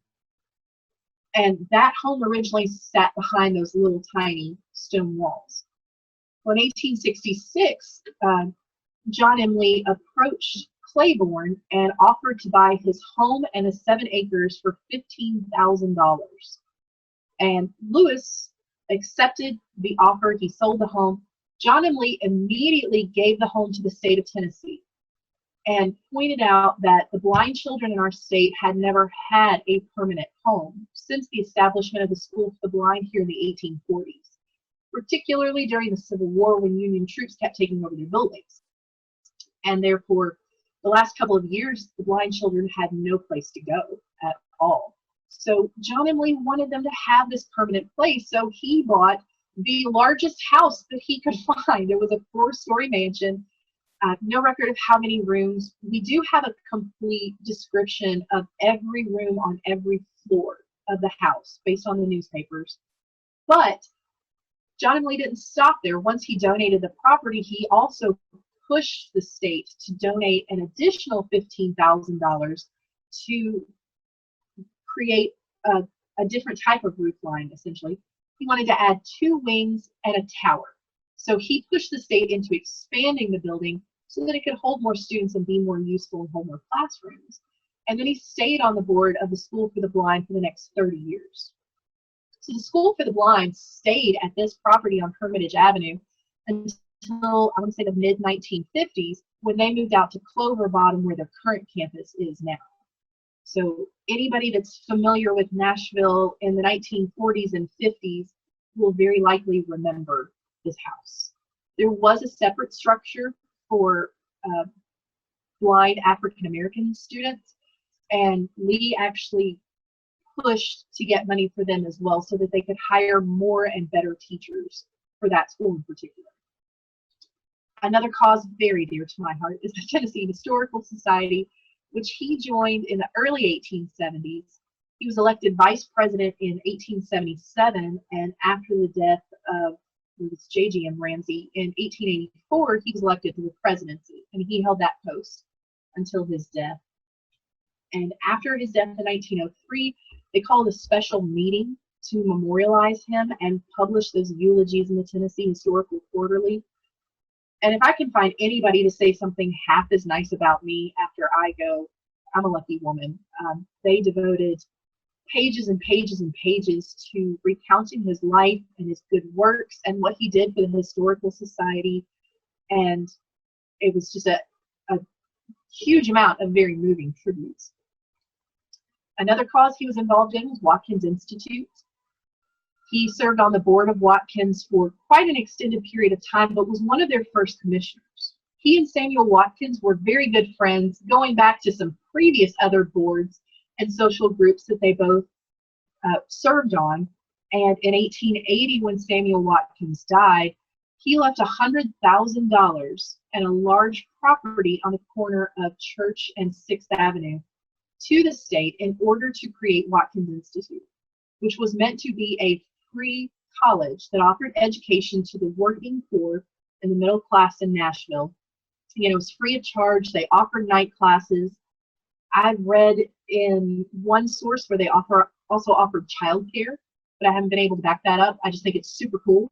And that home originally sat behind those little tiny stone walls. Well, in 1866, John M. Lee approached Claiborne and offered to buy his home and the 7 acres for $15,000. And Lewis accepted the offer. He sold the home. John M. Lee immediately gave the home to the state of Tennessee and pointed out that the blind children in our state had never had a permanent home since the establishment of the School for the Blind here in the 1840s, particularly during the Civil War when Union troops kept taking over their buildings. And therefore, the last couple of years, the blind children had no place to go at all. So John M. Lee wanted them to have this permanent place, so he bought the largest house that he could find. It was a 4-story mansion. No record of how many rooms. We do have a complete description of every room on every floor of the house based on the newspapers. But John M. Lee didn't stop there. Once he donated the property, he also pushed the state to donate an additional $15,000 to create a different type of roof line, essentially. He wanted to add 2 wings and a tower. So he pushed the state into expanding the building so that it could hold more students and be more useful and hold more classrooms. And then he stayed on the board of the School for the Blind for the next 30 years. So the School for the Blind stayed at this property on Hermitage Avenue until, I want to say, the mid-1950s, when they moved out to Clover Bottom, where their current campus is now. So anybody that's familiar with Nashville in the 1940s and 50s will very likely remember this house. There was a separate structure for blind African American students, and Lee actually pushed to get money for them as well so that they could hire more and better teachers for that school in particular. Another cause very dear to my heart is the Tennessee Historical Society, which he joined in the early 1870s. He was elected vice president in 1877, and after the death of it was J.G.M. Ramsey, in 1884, he was elected to the presidency, and he held that post until his death. And after his death in 1903, they called a special meeting to memorialize him and publish those eulogies in the Tennessee Historical Quarterly. And if I can find anybody to say something half as nice about me after I go, I'm a lucky woman. They devoted pages and pages and pages to recounting his life and his good works and what he did for the Historical Society. And it was just a huge amount of very moving tributes. Another cause he was involved in was Watkins Institute. He served on the board of Watkins for quite an extended period of time, but was one of their first commissioners. He and Samuel Watkins were very good friends, going back to some previous other boards and social groups that they both served on. And in 1880, when Samuel Watkins died, he left $100,000 and a large property on the corner of Church and 6th Avenue to the state in order to create Watkins Institute, which was meant to be a free college that offered education to the working poor and the middle class in Nashville. You know, it was free of charge. They offered night classes. I've read in one source where they also offered childcare, but I haven't been able to back that up. I just think it's super cool.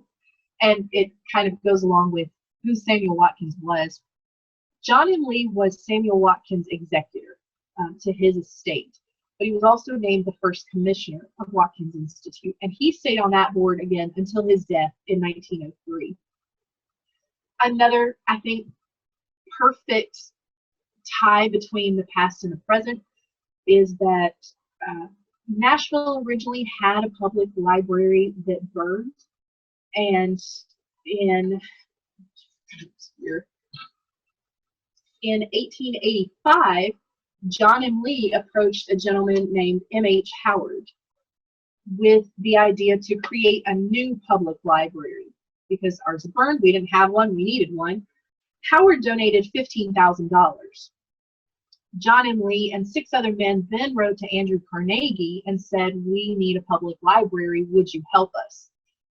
And it kind of goes along with who Samuel Watkins was. John M. Lee was Samuel Watkins' executor to his estate, but he was also named the first commissioner of Watkins Institute, and he stayed on that board again until his death in 1903. Another, I think, perfect tie between the past and the present is that Nashville originally had a public library that burned, and in 1885, John M. Lee approached a gentleman named M.H. Howard with the idea to create a new public library because ours had burned. We didn't have one. We needed one. Howard donated $15,000. John M. Lee and 6 other men then wrote to Andrew Carnegie and said, "We need a public library. Would you help us?"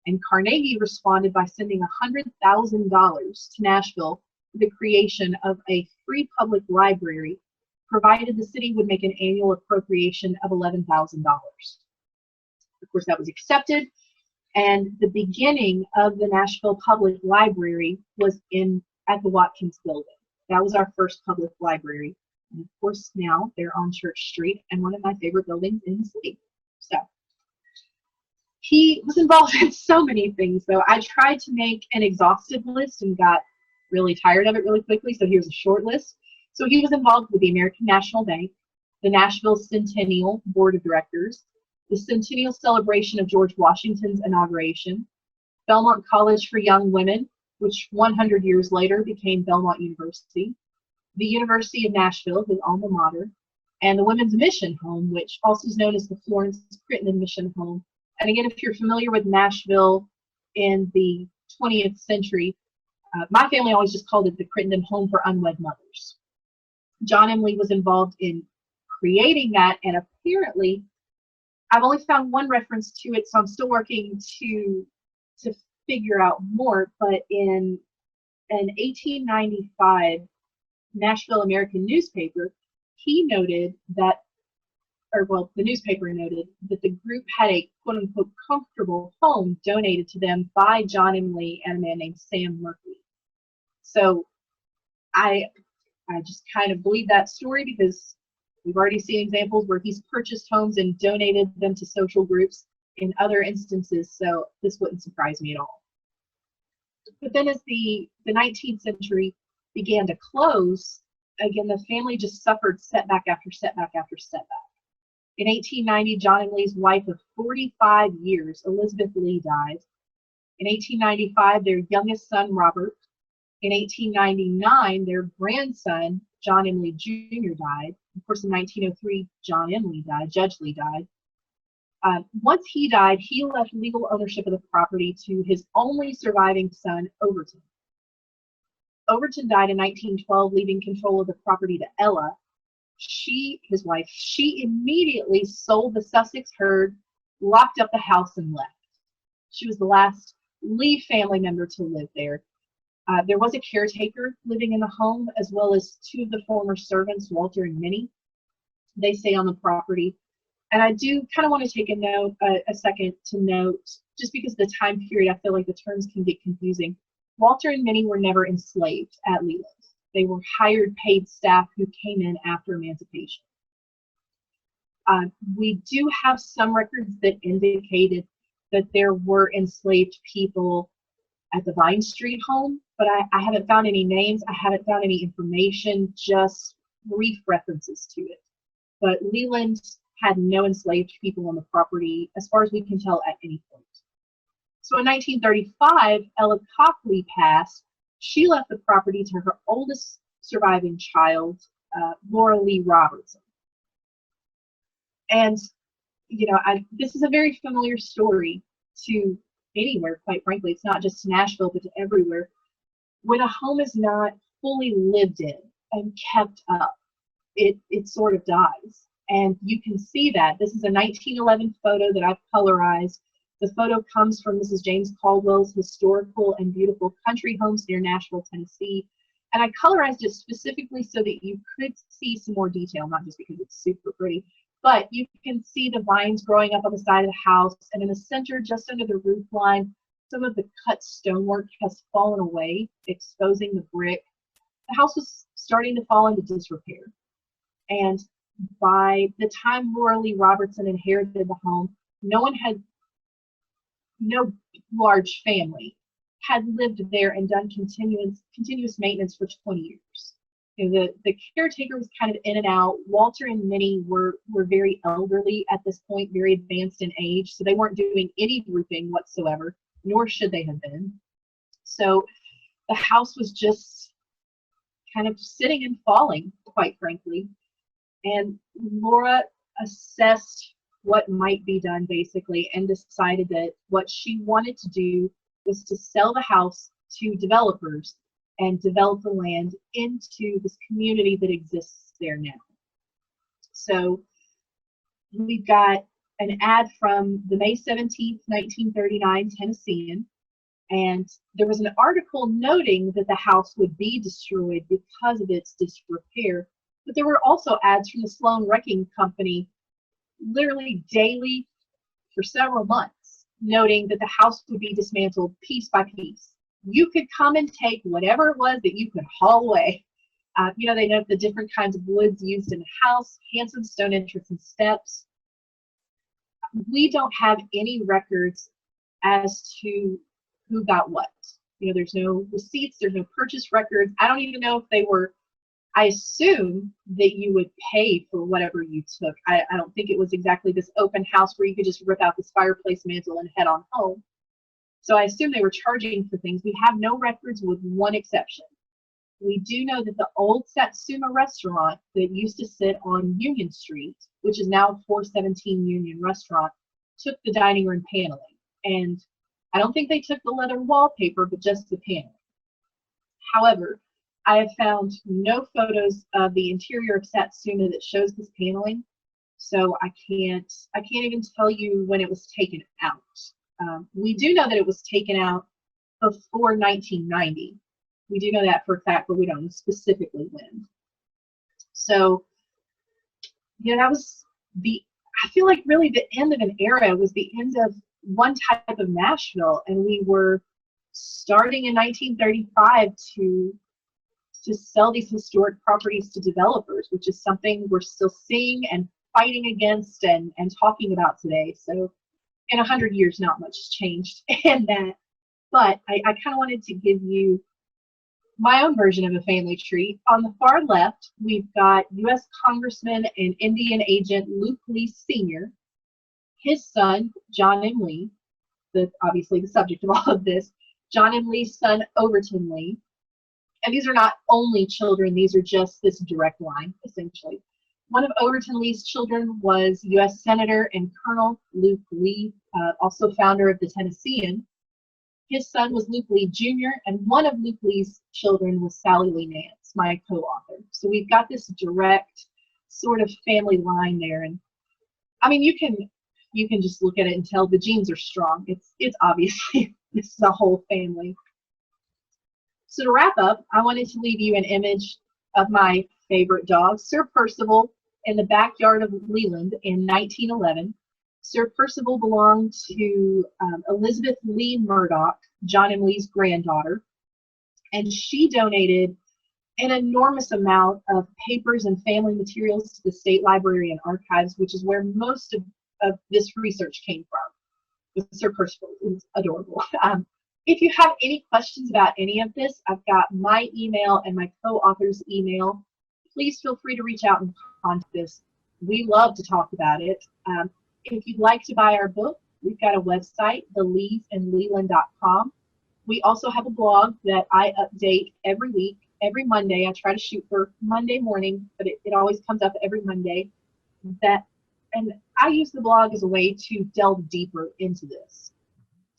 And Carnegie responded by sending $100,000 to Nashville for the creation of a free public library, provided the city would make an annual appropriation of $11,000. Of course, that was accepted, and the beginning of the Nashville Public Library was at the Watkins Building. That was our first public library. And of course, now they're on Church Street and one of my favorite buildings in the city. So he was involved in so many things, though. I tried to make an exhaustive list and got really tired of it really quickly, so here's a short list. So he was involved with the American National Bank, the Nashville Centennial Board of Directors, the Centennial Celebration of George Washington's inauguration, Belmont College for Young Women, which 100 years later became Belmont University, the University of Nashville, his alma mater, and the Women's Mission Home, which also is known as the Florence Crittenden Mission Home. And again, if you're familiar with Nashville in the 20th century, my family always just called it the Crittenden Home for Unwed Mothers. John M. Lee was involved in creating that, and apparently, I've only found one reference to it, so I'm still working to figure out more, but in an 1895 Nashville American newspaper, he noted that, the newspaper noted that the group had a quote-unquote comfortable home donated to them by John M. Lee and a man named Sam Murphy. So I just kind of believe that story because we've already seen examples where he's purchased homes and donated them to social groups in other instances, so this wouldn't surprise me at all. But then as the 19th century began to close, again, the family just suffered setback after setback after setback. In 1890, John M. Lee's wife of 45 years, Elizabeth Lee, died. In 1895, their youngest son, Robert. In 1899, their grandson, John M. Lee Jr., died. Of course, in 1903, John M. Lee died, Judge Lee died. Once he died, he left legal ownership of the property to his only surviving son, Overton. Overton died in 1912, leaving control of the property to Ella. His wife, she immediately sold the Sussex herd, locked up the house, and left. She was the last Lee family member to live there. There was a caretaker living in the home, as well as two of the former servants, Walter and Minnie. They stay on the property. And I do kind of want to take a second to note, just because of the time period, I feel like the terms can get confusing. Walter and Minnie were never enslaved at Lealand. They were hired paid staff who came in after emancipation. We do have some records that indicated that there were enslaved people at the Vine Street home, but I haven't found any names. I haven't found any information, just brief references to it. But Lealand had no enslaved people on the property, as far as we can tell, at any point. So in 1935, Ella Copley passed. She left the property to her oldest surviving child, Laura Lee Robertson. And, you know, this is a very familiar story to anywhere, quite frankly. It's not just to Nashville, but to everywhere. When a home is not fully lived in and kept up, it sort of dies. And you can see that. This is a 1911 photo that I've colorized. The photo comes from Mrs. James Caldwell's historical and beautiful country homes near Nashville, Tennessee. And I colorized it specifically so that you could see some more detail, not just because it's super pretty, but you can see the vines growing up on the side of the house. And in the center, just under the roof line, some of the cut stonework has fallen away, exposing the brick. The house was starting to fall into disrepair. And by the time Laura Lee Robertson inherited the home, no large family had lived there and done continuous maintenance for 20 years. You know, the caretaker was kind of in and out. Walter and Minnie were very elderly at this point, very advanced in age, so they weren't doing any roofing whatsoever, nor should they have been. So the house was just kind of sitting and falling, quite frankly. And Laura assessed what might be done, basically, and decided that what she wanted to do was to sell the house to developers and develop the land into this community that exists there now. So we've got an ad from the May 17th, 1939 Tennessean, and there was an article noting that the house would be destroyed because of its disrepair. But there were also ads from the Sloan Wrecking Company literally daily for several months, noting that the house would be dismantled piece by piece. You could come and take whatever it was that you could haul away. You know, they note the different kinds of woods used in the house, handsome stone entrance and steps. We don't have any records as to who got what. You know, there's no receipts, there's no purchase records. I don't even know if they were, I assume that you would pay for whatever you took. I don't think it was exactly this open house where you could just rip out this fireplace mantle and head on home. So I assume they were charging for things. We have no records with one exception. We do know that the old Satsuma restaurant that used to sit on Union Street, which is now 417 Union Restaurant, took the dining room paneling. And I don't think they took the leather wallpaper, but just the paneling. However, I have found no photos of the interior of Satsuma that shows this paneling, so I can't even tell you when it was taken out. We do know that it was taken out before 1990. We do know that for a fact, but we don't know specifically when. So, you know, that was I feel like really the end of an era. Was the end of one type of Nashville, and we were starting in 1935 to sell these historic properties to developers, which is something we're still seeing and fighting against and talking about today. So in 100 years, not much has changed in that. But I kind of wanted to give you my own version of a family tree. On the far left, we've got U.S. Congressman and Indian agent Luke Lee Sr., his son, John M. Lee, obviously the subject of all of this, John M. Lee's son, Overton Lee. And these are not only children, these are just this direct line, essentially. One of Overton Lee's children was U.S. Senator and Colonel Luke Lee, also founder of the Tennessean. His son was Luke Lee Jr., and one of Luke Lee's children was Sally Lee Nance, my co-author. So we've got this direct sort of family line there. And I mean, you can just look at it and tell the genes are strong. It's obviously This is a whole family. So to wrap up, I wanted to leave you an image of my favorite dog, Sir Percival, in the backyard of Lealand in 1911. Sir Percival belonged to Elizabeth Lee Murdoch, John and Lee's granddaughter, and she donated an enormous amount of papers and family materials to the State Library and Archives, which is where most of this research came from. With Sir Percival, is adorable. If you have any questions about any of this, I've got my email and my co-author's email. Please feel free to reach out and contact us. We love to talk about it. If you'd like to buy our book, we've got a website, theleasandlealand.com. We also have a blog that I update every week. Every Monday, I try to shoot for Monday morning, but it always comes up every Monday. And I use the blog as a way to delve deeper into this.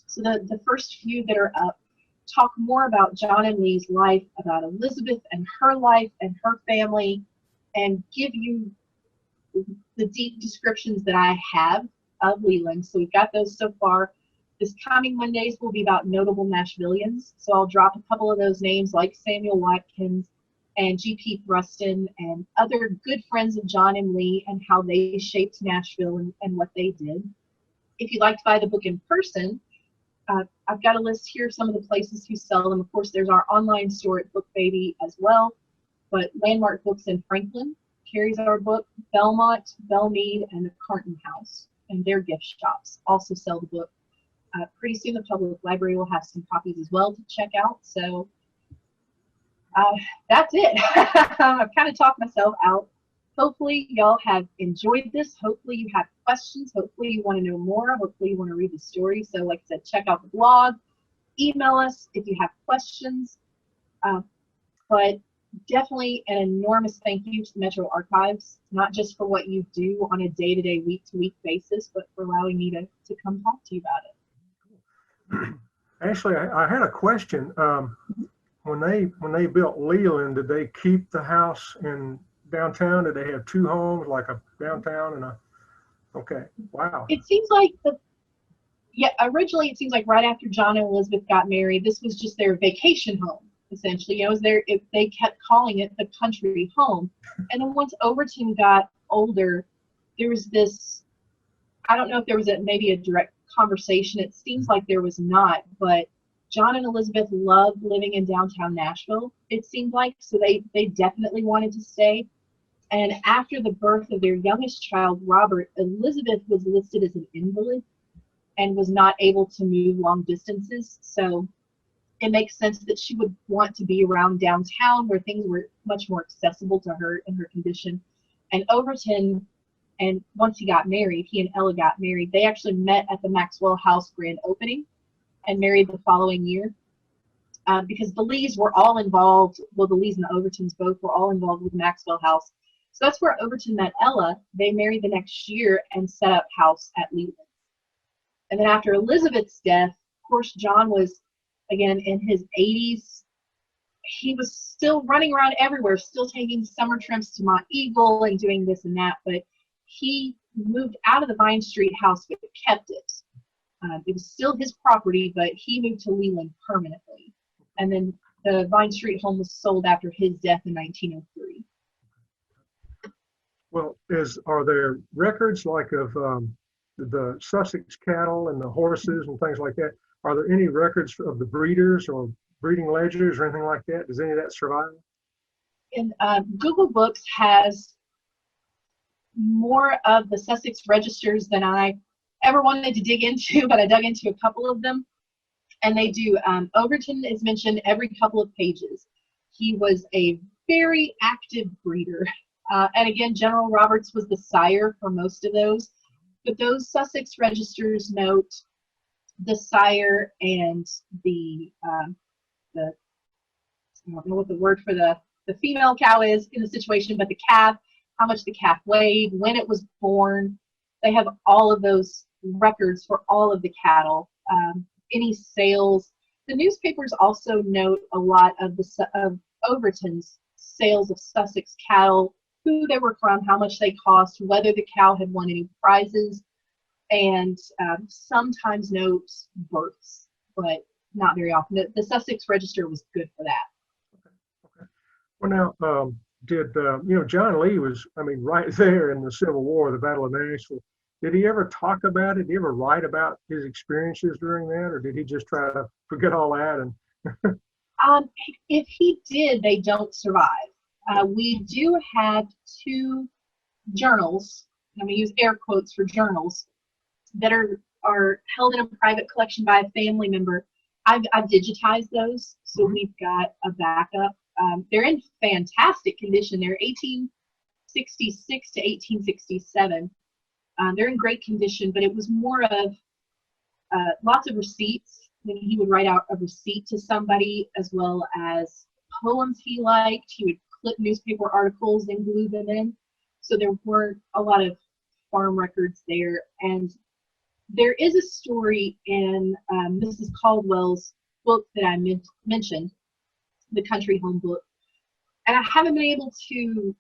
So the first few that are up talk more about John and Lee's life, about Elizabeth and her life and her family, and give you the deep descriptions that I have of Leland. So we've got those so far. This coming Mondays will be about notable Nashvillians. So I'll drop a couple of those names like Samuel Watkins and G.P. Thruston and other good friends of John and Lee and how they shaped Nashville and what they did. If you'd like to buy the book in person, I've got a list here of some of the places who sell them. Of course, there's our online store at Book Baby as well, but Landmark Books in Franklin carries our book. Belmont, Belmead, and the Carton House and their gift shops also sell the book. Pretty soon the public library will have some copies as well to check out. So that's it. I've kind of talked myself out. Hopefully y'all have enjoyed this. Hopefully you have questions. Hopefully you want to know more. Hopefully you want to read the story. So like I said, check out the blog. Email us if you have questions. But definitely an enormous thank you to the Metro Archives, not just for what you do on a day-to-day, week-to-week basis, but for allowing me to come talk to you about it. Ashley, I had a question. When they built Leland, did they keep the house in downtown? Did they have two homes, like a downtown and a? Okay, wow. It seems like originally it seems like right after John and Elizabeth got married, this was just their vacation home, essentially. You know, they kept calling it the country home. And then once Overton got older, there was this, I don't know if there was maybe a direct conversation. It seems like there was not, but John and Elizabeth loved living in downtown Nashville, it seemed like, so they definitely wanted to stay. And after the birth of their youngest child, Robert, Elizabeth was listed as an invalid and was not able to move long distances. So it makes sense that she would want to be around downtown where things were much more accessible to her in her condition. And Overton, and once he and Ella got married, they actually met at the Maxwell House grand opening and married the following year. Because the Leas were all involved, well, the Leas and the Overtons both were all involved with Maxwell House. So that's where Overton met Ella. They married the next year and set up house at Lealand. And then after Elizabeth's death, of course, John was, again, in his 80s. He was still running around everywhere, still taking summer trips to Mont Eagle and doing this and that, but he moved out of the Vine Street house but kept it. It was still his property, but he moved to Lealand permanently. And then the Vine Street home was sold after his death in 1903. Well, are there records like of the Sussex cattle and the horses and things like that? Are there any records of the breeders or breeding ledgers or anything like that? Does any of that survive? And Google Books has more of the Sussex registers than I ever wanted to dig into, but I dug into a couple of them. And they do. Overton is mentioned every couple of pages. He was a very active breeder. And again, General Roberts was the sire for most of those. But those Sussex registers note the sire and the I don't know what the word for the female cow is in the situation, but the calf, how much the calf weighed, when it was born. They have all of those records for all of the cattle, any sales. The newspapers also note a lot of Overton's sales of Sussex cattle, who they were from, how much they cost, whether the cow had won any prizes, and sometimes notes births. but not very often. The Sussex Register was good for that. Okay. Well, now, John Lee was, I mean, right there in the Civil War, the Battle of Nashville. Did he ever talk about it? Did he ever write about his experiences during that, or did he just try to forget all that? And If he did, they don't survive. We do have two journals, I'm going to use air quotes for journals, that are held in a private collection by a family member. I've digitized those, so we've got a backup. They're in fantastic condition. They're 1866 to 1867. They're in great condition, but it was more of lots of receipts. When he would write out a receipt to somebody, as well as poems he liked. He would clip newspaper articles and glue them in. So there weren't a lot of farm records there. And there is a story in Mrs. Caldwell's book that I mentioned, the Country Home book. And I haven't been able to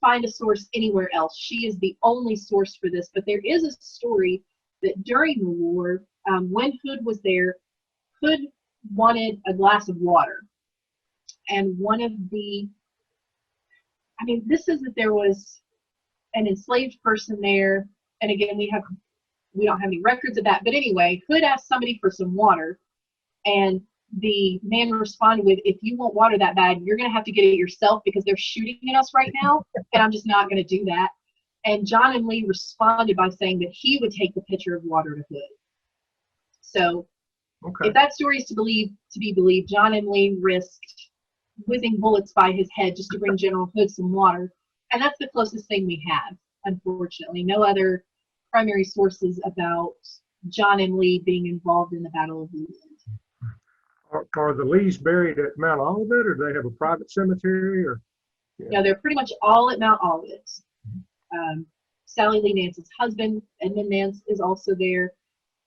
find a source anywhere else. She is the only source for this, but there is a story that during the war, when Hood was there, Hood wanted a glass of water. And one of the, I mean, this is that there was an enslaved person there. And again, we don't have any records of that. But anyway, Hood asked somebody for some water. And the man responded with, if you want water that bad, you're going to have to get it yourself because they're shooting at us right now. And I'm just not going to do that. And John M. Lee responded by saying that he would take the pitcher of water to Hood. So if that story is to be believed, John M. Lee risked whizzing bullets by his head just to bring General Hood some water. And that's the closest thing we have, unfortunately. No other primary sources about John M. Lee being involved in the Battle of Lealand. Are the Lees buried at Mount Olivet, or do they have a private cemetery? Or No, they're pretty much all at Mount Olivet. Sally Lee Nance's husband, Edmund Nance, is also there.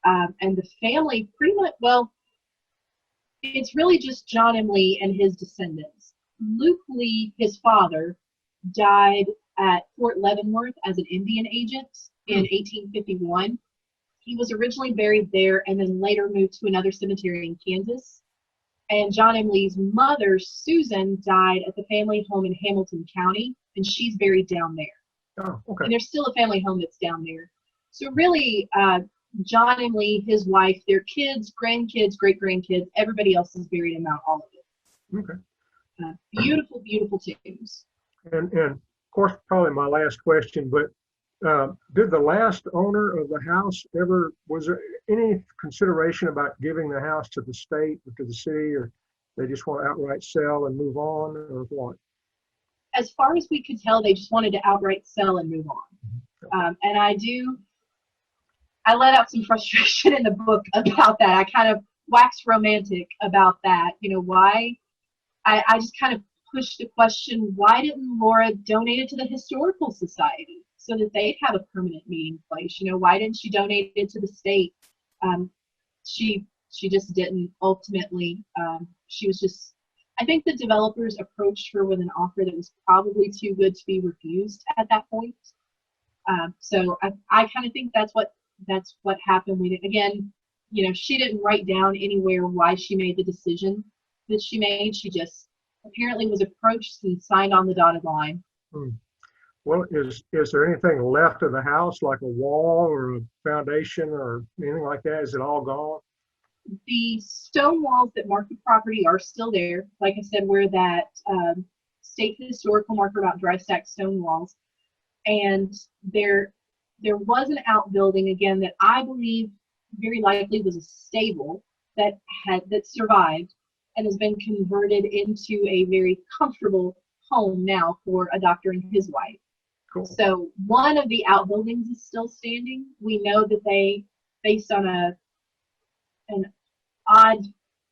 And the family pretty much, well, it's really just John M. Lee and his descendants. Luke Lee, his father, died at Fort Leavenworth as an Indian agent in 1851. He was originally buried there and then later moved to another cemetery in Kansas. And John M. Lee's mother, Susan, died at the family home in Hamilton County, and she's buried down there. Oh, okay. And there's still a family home that's down there. So really, John and Lee, his wife, their kids, grandkids, great-grandkids, everybody else is buried in Mount Olivet. Okay. Beautiful, beautiful tombs. And of course, probably my last question, but did the last owner of the house was there any consideration about giving the house to the state or to the city, or they just want to outright sell and move on, or what? As far as we could tell, they just wanted to outright sell and move on. And I let out some frustration in the book about that. I kind of waxed romantic about that. You know, why? I just kind of pushed the question, why didn't Laura donate it to the Historical Society so that they'd have a permanent meeting place? You know, why didn't she donate it to the state? She just didn't. Ultimately, she was just, I think the developers approached her with an offer that was probably too good to be refused at that point. So I kind of think that's what happened. Again, you know, she didn't write down anywhere why she made the decision that she made. She just apparently was approached and signed on the dotted line. Well, is there anything left of the house, like a wall or a foundation or anything like that? Is it all gone? The stone walls that mark the property are still there. Like I said, where that state historical marker about dry stack stone walls. And there was an outbuilding, again, that I believe very likely was a stable that survived and has been converted into a very comfortable home now for a doctor and his wife. Cool. So one of the outbuildings is still standing. We know that they, based on an odd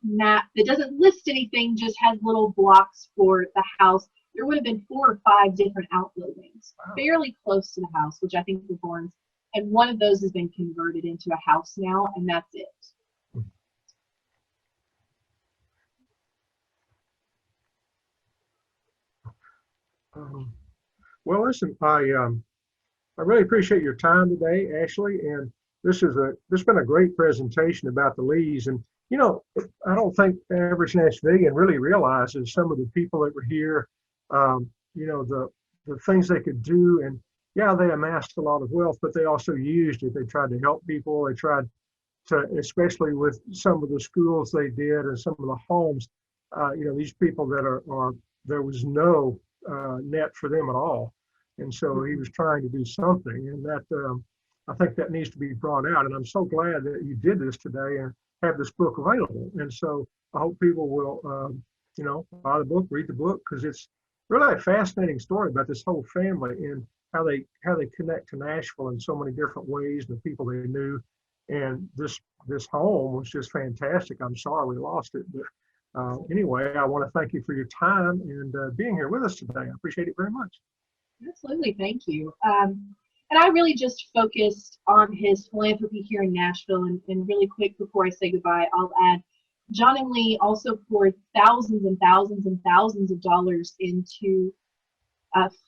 map that doesn't list anything, just has little blocks for the house. There would have been 4 or 5 different outbuildings, fairly close to the house, which I think were barns. And one of those has been converted into a house now, and that's it. Well, listen, I really appreciate your time today, Ashley, and this has been a great presentation about the Leas. And, I don't think the average Nashvilleian really realizes some of the people that were here, the things they could do. And yeah, they amassed a lot of wealth, but they also used it. They tried to help people. They tried to, especially with some of the schools they did and some of the homes, these people that are there was no net for them at all. And so he was trying to do something, and that I think that needs to be brought out. And I'm so glad that you did this today and have this book available. And so I hope people will, buy the book, read the book, because it's really a fascinating story about this whole family and how they connect to Nashville in so many different ways, and the people they knew. And this home was just fantastic. I'm sorry we lost it, but anyway, I want to thank you for your time and being here with us today. I appreciate it very much. Absolutely, thank you. And I really just focused on his philanthropy here in Nashville. And really quick before I say goodbye, I'll add John and Lee also poured thousands and thousands and thousands of dollars into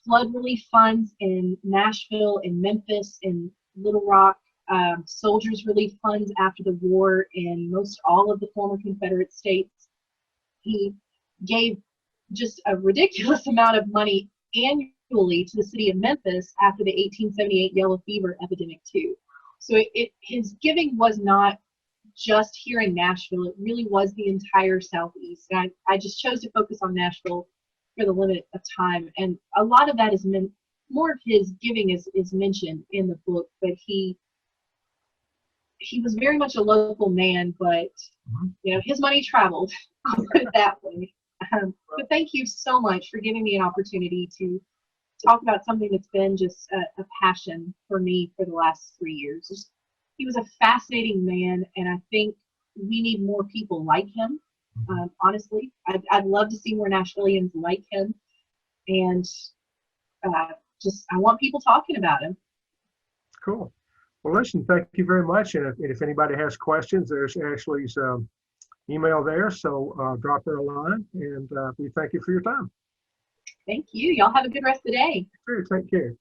flood relief funds in Nashville, in Memphis, in Little Rock, soldiers relief funds after the war in most all of the former Confederate states. He gave just a ridiculous amount of money annually to the city of Memphis after the 1878 yellow fever epidemic too. So his giving was not just here in Nashville, it really was the entire Southeast. And I just chose to focus on Nashville for the limit of time. And a lot of that is more of his giving is mentioned in the book, but he was very much a local man, but his money traveled. I'll put it that way. But thank you so much for giving me an opportunity to talk about something that's been just a passion for me for the last 3 years. He was a fascinating man, and I think we need more people like him. Honestly, I'd love to see more Nashvilleians like him, and I want people talking about him. Cool. Well, listen, thank you very much. And if anybody has questions, there's Ashley's email there. So drop her a line, and we thank you for your time. Thank you. Y'all have a good rest of the day. Sure, take care.